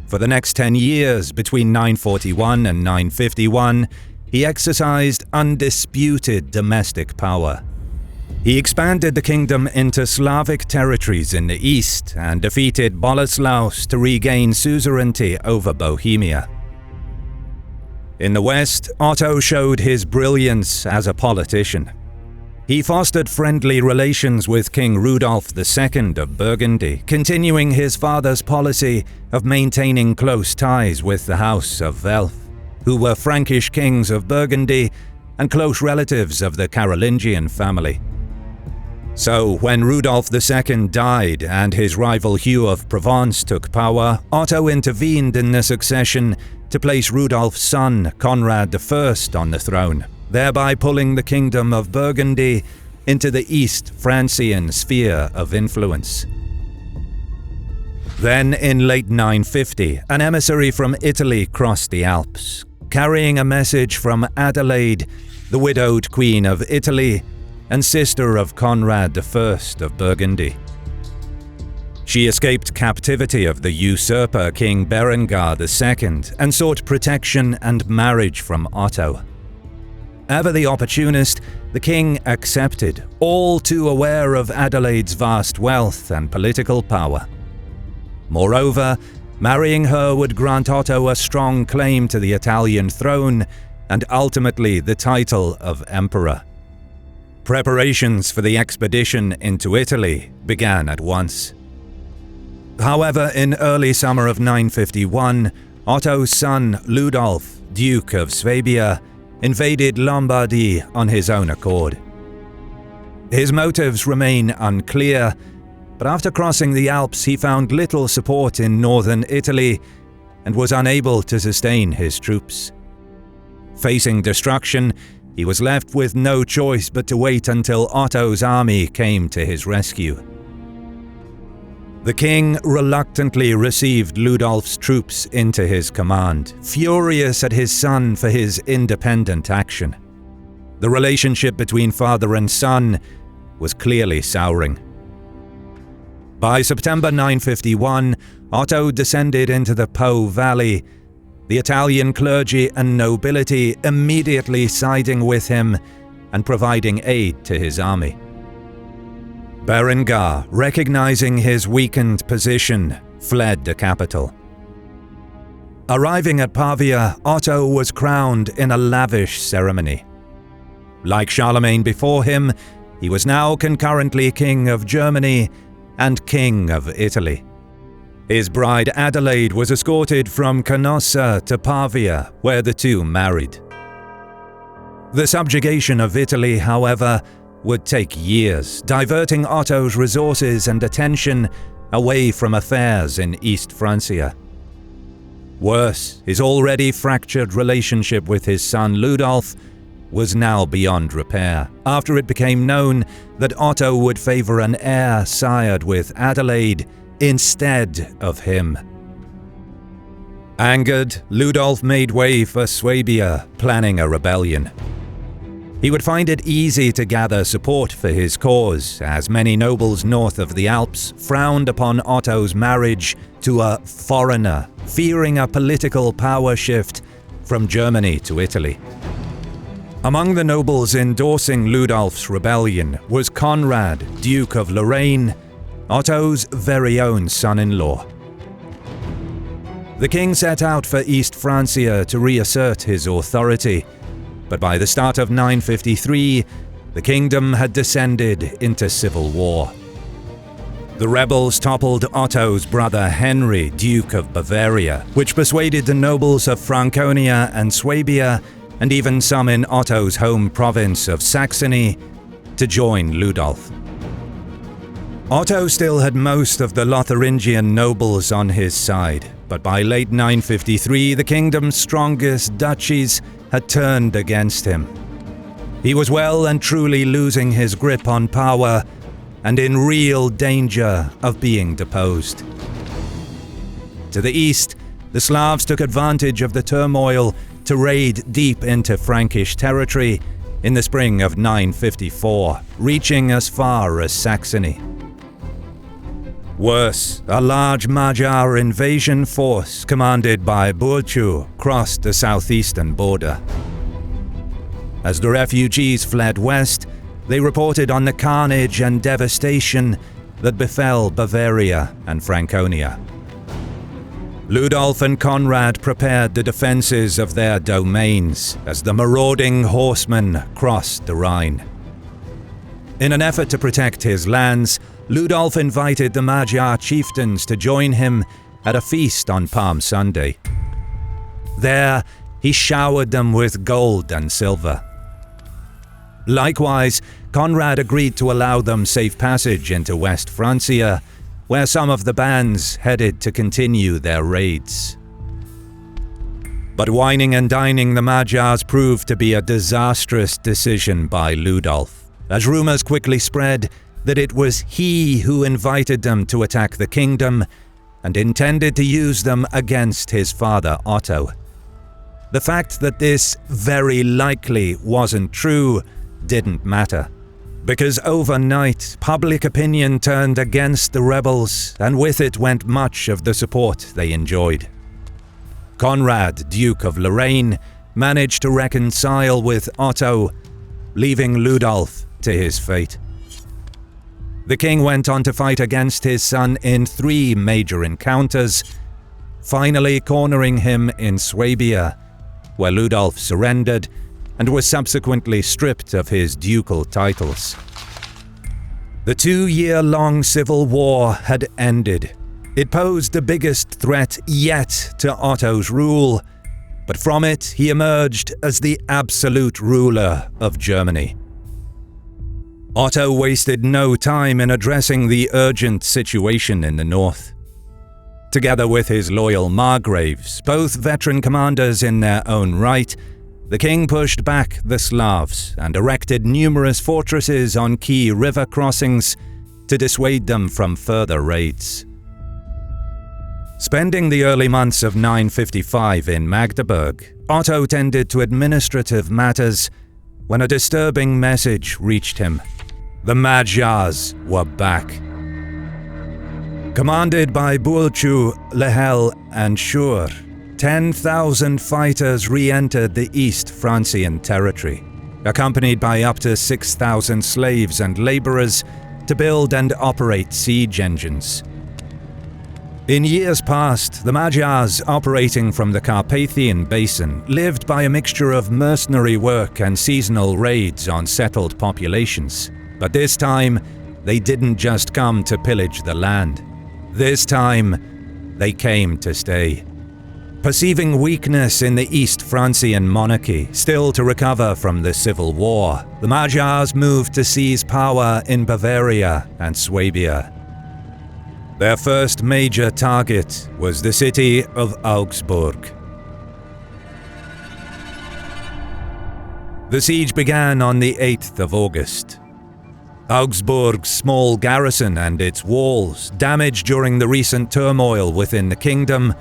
For the next 10 years, between 941 and 951, he exercised undisputed domestic power. He expanded the kingdom into Slavic territories in the east and defeated Boleslaus to regain suzerainty over Bohemia. In the west, Otto showed his brilliance as a politician. He fostered friendly relations with King Rudolf II of Burgundy, continuing his father's policy of maintaining close ties with the House of Welf, who were Frankish kings of Burgundy and close relatives of the Carolingian family. So, when Rudolf II died and his rival Hugh of Provence took power, Otto intervened in the succession to place Rudolf's son, Conrad I, on the throne, thereby pulling the kingdom of Burgundy into the East Francian sphere of influence. Then, in late 950, an emissary from Italy crossed the Alps, carrying a message from Adelaide, the widowed Queen of Italy and sister of Conrad I of Burgundy. She escaped captivity of the usurper King Berengar II and sought protection and marriage from Otto. Ever the opportunist, the king accepted, all too aware of Adelaide's vast wealth and political power. Moreover, marrying her would grant Otto a strong claim to the Italian throne and ultimately the title of emperor. Preparations for the expedition into Italy began at once. However, in early summer of 951, Otto's son Ludolf, Duke of Swabia, invaded Lombardy on his own accord. His motives remain unclear, But after crossing the Alps, he found little support in northern Italy and was unable to sustain his troops. Facing destruction, he was left with no choice but to wait until Otto's army came to his rescue. The king reluctantly received Ludolf's troops into his command, furious at his son for his independent action. The relationship between father and son was clearly souring. By September 951, Otto descended into the Po Valley, the Italian clergy and nobility immediately siding with him and providing aid to his army. Berengar, recognizing his weakened position, fled the capital. Arriving at Pavia, Otto was crowned in a lavish ceremony. Like Charlemagne before him, he was now concurrently King of Germany and King of Italy. His bride Adelaide was escorted from Canossa to Pavia, where the two married. The subjugation of Italy, however, would take years, diverting Otto's resources and attention away from affairs in East Francia. Worse, his already fractured relationship with his son Ludolf was now beyond repair, after it became known that Otto would favor an heir sired with Adelaide instead of him. Angered, Ludolf made way for Swabia, planning a rebellion. He would find it easy to gather support for his cause, as many nobles north of the Alps frowned upon Otto's marriage to a foreigner, fearing a political power shift from Germany to Italy. Among the nobles endorsing Ludolf's rebellion was Conrad, Duke of Lorraine, Otto's very own son-in-law. The king set out for East Francia to reassert his authority, but by the start of 953, the kingdom had descended into civil war. The rebels toppled Otto's brother Henry, Duke of Bavaria, which persuaded the nobles of Franconia and Swabia, and even some in Otto's home province of Saxony, to join Ludolf. Otto still had most of the Lotharingian nobles on his side, but by late 953 the kingdom's strongest duchies had turned against him. He was well and truly losing his grip on power and in real danger of being deposed. To the east, the Slavs took advantage of the turmoil to raid deep into Frankish territory in the spring of 954, reaching as far as Saxony. Worse, a large Magyar invasion force commanded by Bowlus crossed the southeastern border. As the refugees fled west, they reported on the carnage and devastation that befell Bavaria and Franconia. Ludolf and Conrad prepared the defenses of their domains as the marauding horsemen crossed the Rhine. In an effort to protect his lands, Ludolf invited the Magyar chieftains to join him at a feast on Palm Sunday. There, he showered them with gold and silver. Likewise, Conrad agreed to allow them safe passage into West Francia, where some of the bands headed to continue their raids. But wining and dining the Magyars proved to be a disastrous decision by Ludolf, as rumors quickly spread that it was he who invited them to attack the kingdom and intended to use them against his father Otto. The fact that this very likely wasn't true didn't matter, because overnight public opinion turned against the rebels, and with it went much of the support they enjoyed. Conrad, Duke of Lorraine, managed to reconcile with Otto, leaving Ludolf to his fate. The king went on to fight against his son in 3 major encounters, finally cornering him in Swabia, where Ludolf surrendered and was subsequently stripped of his ducal titles. The 2-year-long civil war had ended. It posed the biggest threat yet to Otto's rule, but from it he emerged as the absolute ruler of Germany. Otto wasted no time in addressing the urgent situation in the north. Together with his loyal margraves, both veteran commanders in their own right, the king pushed back the Slavs and erected numerous fortresses on key river crossings to dissuade them from further raids. Spending the early months of 955 in Magdeburg, Otto tended to administrative matters when a disturbing message reached him. The Magyars were back. Commanded by Bowlus, Lechfeld, and Schur, 10,000 fighters re-entered the East Francian territory, accompanied by up to 6,000 slaves and laborers to build and operate siege engines. In years past, the Magyars operating from the Carpathian basin lived by a mixture of mercenary work and seasonal raids on settled populations. But this time, they didn't just come to pillage the land. This time, they came to stay. Perceiving weakness in the East Francian monarchy, still to recover from the civil war, the Magyars moved to seize power in Bavaria and Swabia. Their first major target was the city of Augsburg. The siege began on the 8th of August. Augsburg's small garrison and its walls, damaged during the recent turmoil within the kingdom,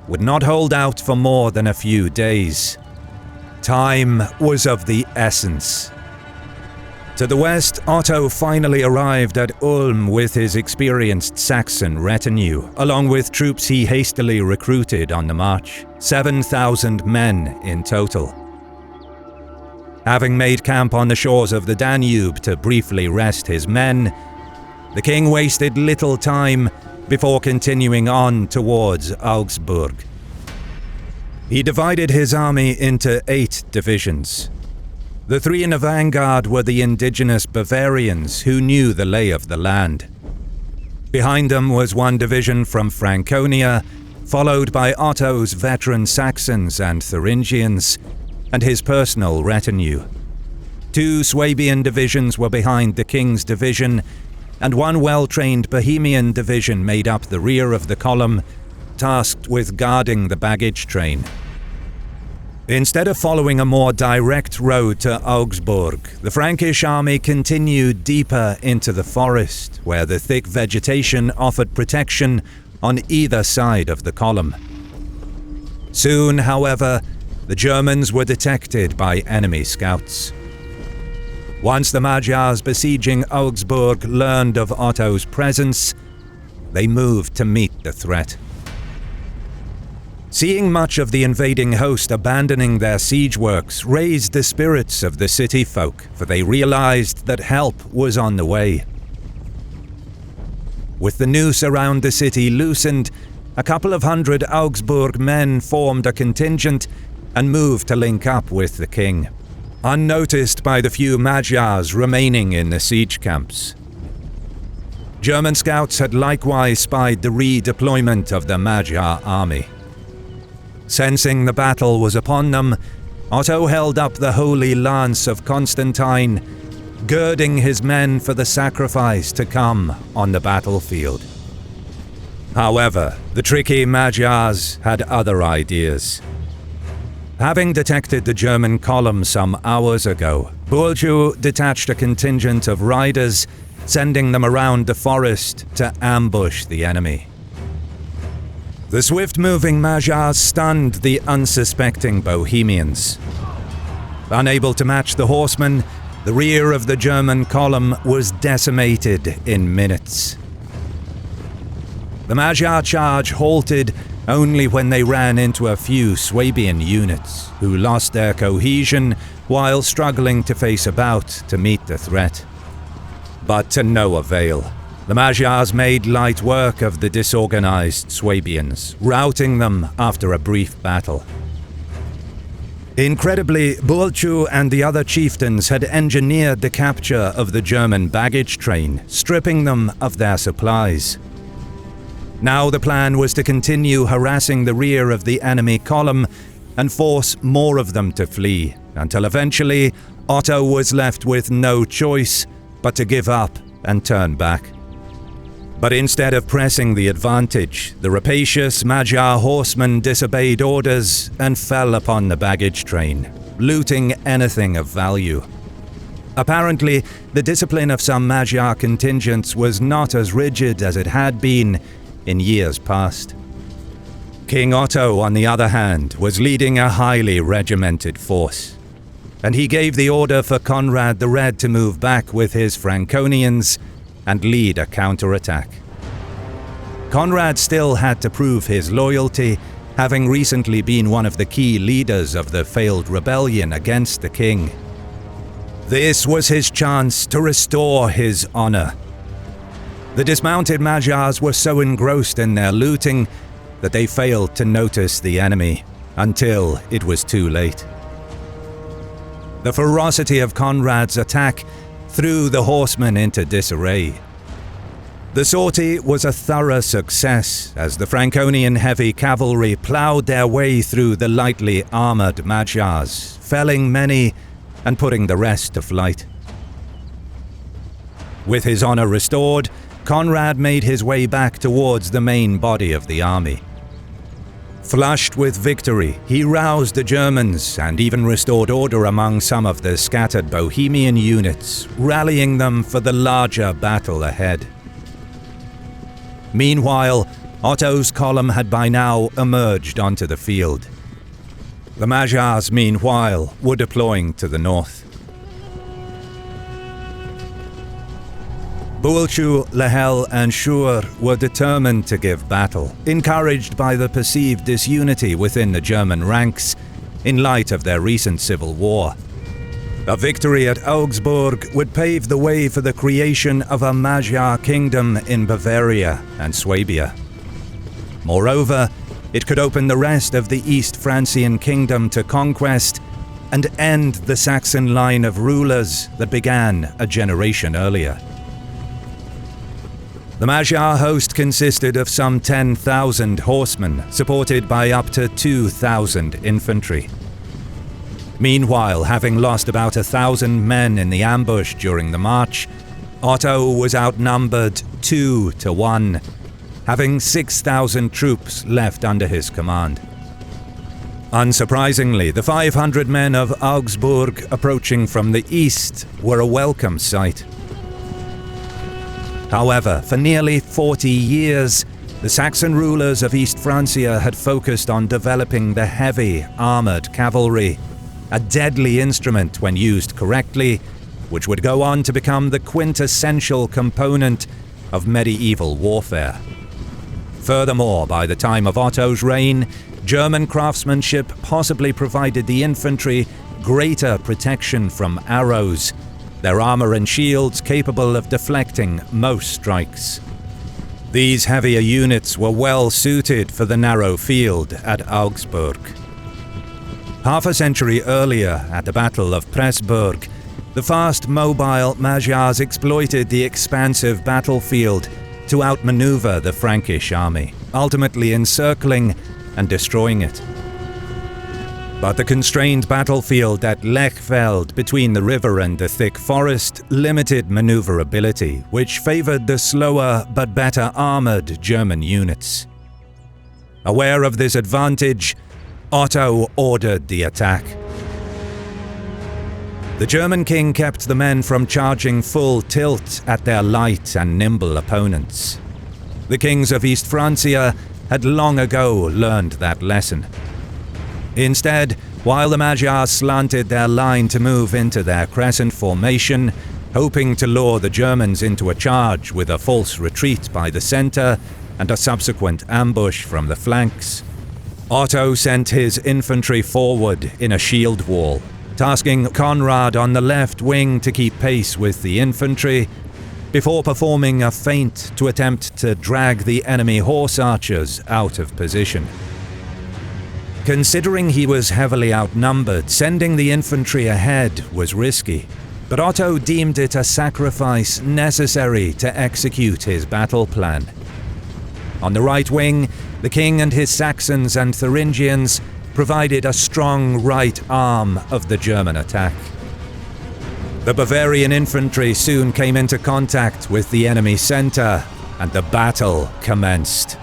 would not hold out for more than a few days. Time was of the essence. To the west, Otto finally arrived at Ulm with his experienced Saxon retinue, along with troops he hastily recruited on the march, 7,000 men in total. Having made camp on the shores of the Danube to briefly rest his men, the king wasted little time before continuing on towards Augsburg. He divided his army into 8 divisions. The 3 in the vanguard were the indigenous Bavarians who knew the lay of the land. Behind them was 1 division from Franconia, followed by Otto's veteran Saxons and Thuringians, and his personal retinue. 2 Swabian divisions were behind the king's division, and 1 well-trained Bohemian division made up the rear of the column, tasked with guarding the baggage train. Instead of following a more direct road to Augsburg, the Frankish army continued deeper into the forest, where the thick vegetation offered protection on either side of the column. Soon, however, the Germans were detected by enemy scouts. Once the Magyars besieging Augsburg learned of Otto's presence, they moved to meet the threat. Seeing much of the invading host abandoning their siege works raised the spirits of the city folk, for they realized that help was on the way. With the noose around the city loosened, a couple of hundred Augsburg men formed a contingent and moved to link up with the king, unnoticed by the few Magyars remaining in the siege camps. German scouts had likewise spied the redeployment of the Magyar army. Sensing the battle was upon them, Otto held up the holy lance of Constantine, girding his men for the sacrifice to come on the battlefield. However, the tricky Magyars had other ideas. Having detected the German column some hours ago, Bowlus detached a contingent of riders, sending them around the forest to ambush the enemy. The swift-moving Magyars stunned the unsuspecting Bohemians. Unable to match the horsemen, the rear of the German column was decimated in minutes. The Magyar charge halted only when they ran into a few Swabian units, who lost their cohesion while struggling to face about to meet the threat. But to no avail. The Magyars made light work of the disorganized Swabians, routing them after a brief battle. Incredibly, Bowlus and the other chieftains had engineered the capture of the German baggage train, stripping them of their supplies. Now the plan was to continue harassing the rear of the enemy column and force more of them to flee, until eventually Otto was left with no choice but to give up and turn back. But instead of pressing the advantage, the rapacious Magyar horsemen disobeyed orders and fell upon the baggage train, looting anything of value. Apparently, the discipline of some Magyar contingents was not as rigid as it had been in years past. King Otto, on the other hand, was leading a highly regimented force, and he gave the order for Conrad the Red to move back with his Franconians and lead a counterattack. Conrad still had to prove his loyalty, having recently been one of the key leaders of the failed rebellion against the king. This was his chance to restore his honor. The dismounted Magyars were so engrossed in their looting that they failed to notice the enemy until it was too late. The ferocity of Conrad's attack threw the horsemen into disarray. The sortie was a thorough success as the Franconian heavy cavalry ploughed their way through the lightly armoured Magyars, felling many and putting the rest to flight. With his honour restored, Conrad made his way back towards the main body of the army. Flushed with victory, he roused the Germans and even restored order among some of the scattered Bohemian units, rallying them for the larger battle ahead. Meanwhile, Otto's column had by now emerged onto the field. The Magyars, meanwhile, were deploying to the north. Builchu, Lechel and Schur were determined to give battle, encouraged by the perceived disunity within the German ranks in light of their recent civil war. A victory at Augsburg would pave the way for the creation of a Magyar kingdom in Bavaria and Swabia. Moreover, it could open the rest of the East Francian kingdom to conquest and end the Saxon line of rulers that began a generation earlier. The Magyar host consisted of some 10,000 horsemen, supported by up to 2,000 infantry. Meanwhile, having lost about 1,000 men in the ambush during the march, Otto was outnumbered 2 to 1, having 6,000 troops left under his command. Unsurprisingly, the 500 men of Augsburg approaching from the east were a welcome sight. However, for nearly 40 years, the Saxon rulers of East Francia had focused on developing the heavy, armoured cavalry, a deadly instrument when used correctly, which would go on to become the quintessential component of medieval warfare. Furthermore, by the time of Otto's reign, German craftsmanship possibly provided the infantry greater protection from arrows, their armour and shields capable of deflecting most strikes. These heavier units were well suited for the narrow field at Augsburg. Half a century earlier, at the Battle of Pressburg, the fast, mobile Magyars exploited the expansive battlefield to outmaneuver the Frankish army, ultimately encircling and destroying it. But the constrained battlefield at Lechfeld between the river and the thick forest limited maneuverability, which favoured the slower but better armoured German units. Aware of this advantage, Otto ordered the attack. The German king kept the men from charging full tilt at their light and nimble opponents. The kings of East Francia had long ago learned that lesson. Instead, while the Magyars slanted their line to move into their crescent formation, hoping to lure the Germans into a charge with a false retreat by the centre and a subsequent ambush from the flanks, Otto sent his infantry forward in a shield wall, tasking Conrad on the left wing to keep pace with the infantry, before performing a feint to attempt to drag the enemy horse archers out of position. Considering he was heavily outnumbered, sending the infantry ahead was risky, but Otto deemed it a sacrifice necessary to execute his battle plan. On the right wing, the king and his Saxons and Thuringians provided a strong right arm of the German attack. The Bavarian infantry soon came into contact with the enemy centre, and the battle commenced.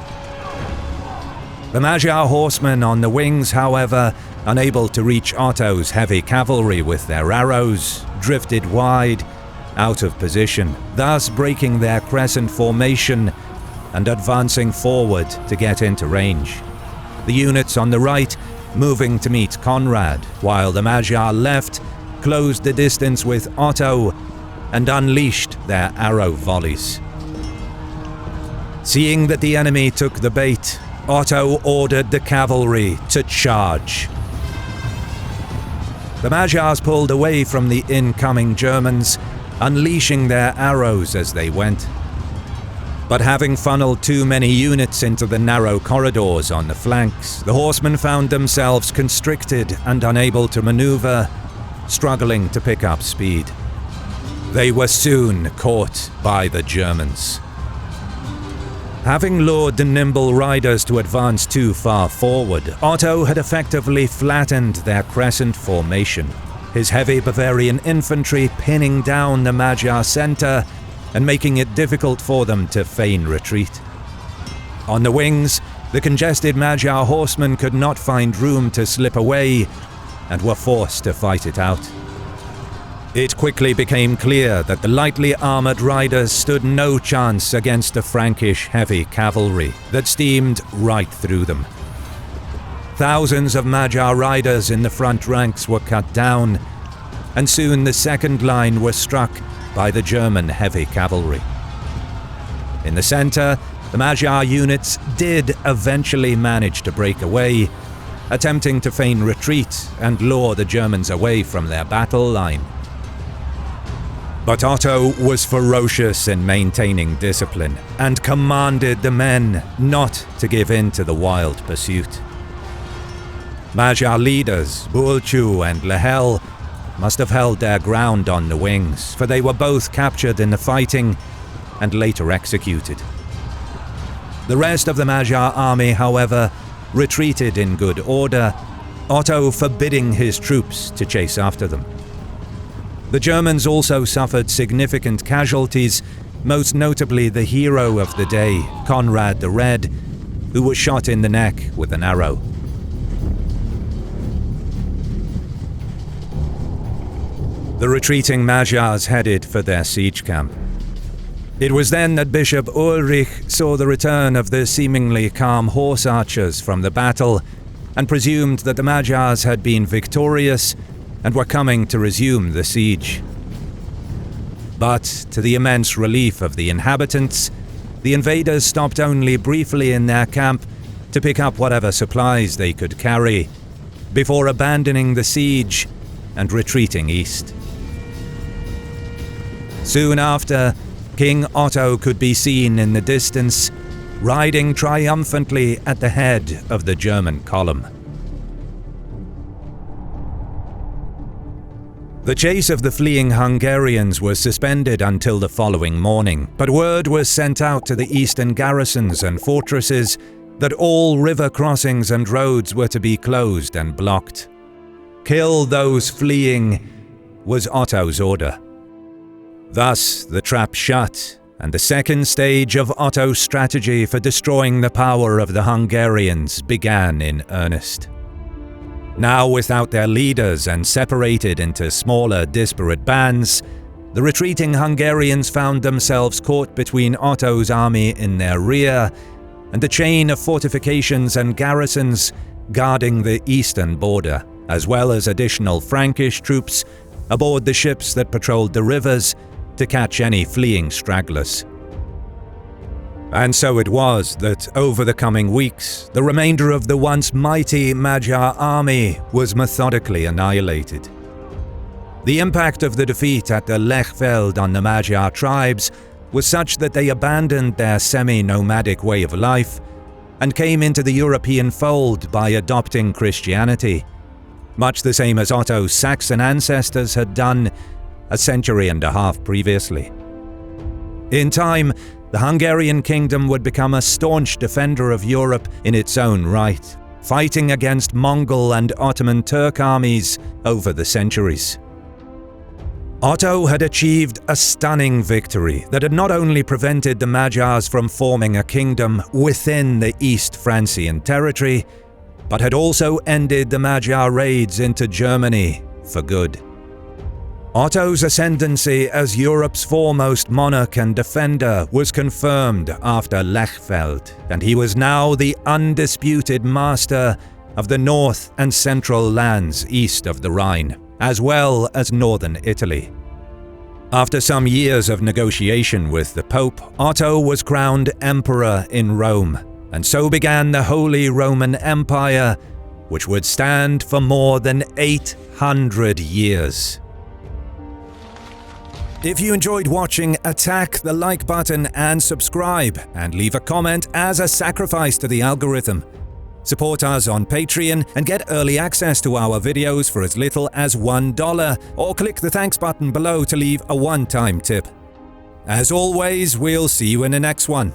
The Magyar horsemen on the wings, however, unable to reach Otto's heavy cavalry with their arrows, drifted wide, out of position, thus breaking their crescent formation and advancing forward to get into range. The units on the right moving to meet Conrad, while the Magyar left closed the distance with Otto and unleashed their arrow volleys. Seeing that the enemy took the bait, Otto ordered the cavalry to charge. The Magyars pulled away from the incoming Germans, unleashing their arrows as they went. But having funneled too many units into the narrow corridors on the flanks, the horsemen found themselves constricted and unable to maneuver, struggling to pick up speed. They were soon caught by the Germans. Having lured the nimble riders to advance too far forward, Otto had effectively flattened their crescent formation, his heavy Bavarian infantry pinning down the Magyar centre and making it difficult for them to feign retreat. On the wings, the congested Magyar horsemen could not find room to slip away and were forced to fight it out. It quickly became clear that the lightly armoured riders stood no chance against the Frankish heavy cavalry that steamed right through them. Thousands of Magyar riders in the front ranks were cut down, and soon the second line was struck by the German heavy cavalry. In the centre, the Magyar units did eventually manage to break away, attempting to feign retreat and lure the Germans away from their battle line. But Otto was ferocious in maintaining discipline and commanded the men not to give in to the wild pursuit. Magyar leaders, Bowlus and Lechfeld, must have held their ground on the wings, for they were both captured in the fighting and later executed. The rest of the Magyar army, however, retreated in good order, Otto forbidding his troops to chase after them. The Germans also suffered significant casualties, most notably the hero of the day, Conrad the Red, who was shot in the neck with an arrow. The retreating Magyars headed for their siege camp. It was then that Bishop Ulrich saw the return of the seemingly calm horse archers from the battle and presumed that the Magyars had been victorious and were coming to resume the siege. But, to the immense relief of the inhabitants, the invaders stopped only briefly in their camp to pick up whatever supplies they could carry, before abandoning the siege and retreating east. Soon after, King Otto could be seen in the distance, riding triumphantly at the head of the German column. The chase of the fleeing Hungarians was suspended until the following morning, but word was sent out to the eastern garrisons and fortresses that all river crossings and roads were to be closed and blocked. Kill those fleeing was Otto's order. Thus, the trap shut, and the second stage of Otto's strategy for destroying the power of the Hungarians began in earnest. Now without their leaders and separated into smaller, disparate bands, the retreating Hungarians found themselves caught between Otto's army in their rear and the chain of fortifications and garrisons guarding the eastern border, as well as additional Frankish troops aboard the ships that patrolled the rivers to catch any fleeing stragglers. And so it was that over the coming weeks, the remainder of the once mighty Magyar army was methodically annihilated. The impact of the defeat at the Lechfeld on the Magyar tribes was such that they abandoned their semi-nomadic way of life and came into the European fold by adopting Christianity, much the same as Otto's Saxon ancestors had done a century and a half previously. In time, the Hungarian kingdom would become a staunch defender of Europe in its own right, fighting against Mongol and Ottoman Turk armies over the centuries. Otto had achieved a stunning victory that had not only prevented the Magyars from forming a kingdom within the East Francian territory, but had also ended the Magyar raids into Germany for good. Otto's ascendancy as Europe's foremost monarch and defender was confirmed after Lechfeld, and he was now the undisputed master of the north and central lands east of the Rhine, as well as northern Italy. After some years of negotiation with the Pope, Otto was crowned emperor in Rome, and so began the Holy Roman Empire, which would stand for more than 800 years. If you enjoyed watching, attack the like button and subscribe, and leave a comment as a sacrifice to the algorithm. Support us on Patreon and get early access to our videos for as little as $1, or click the thanks button below to leave a one-time tip. As always, we'll see you in the next one.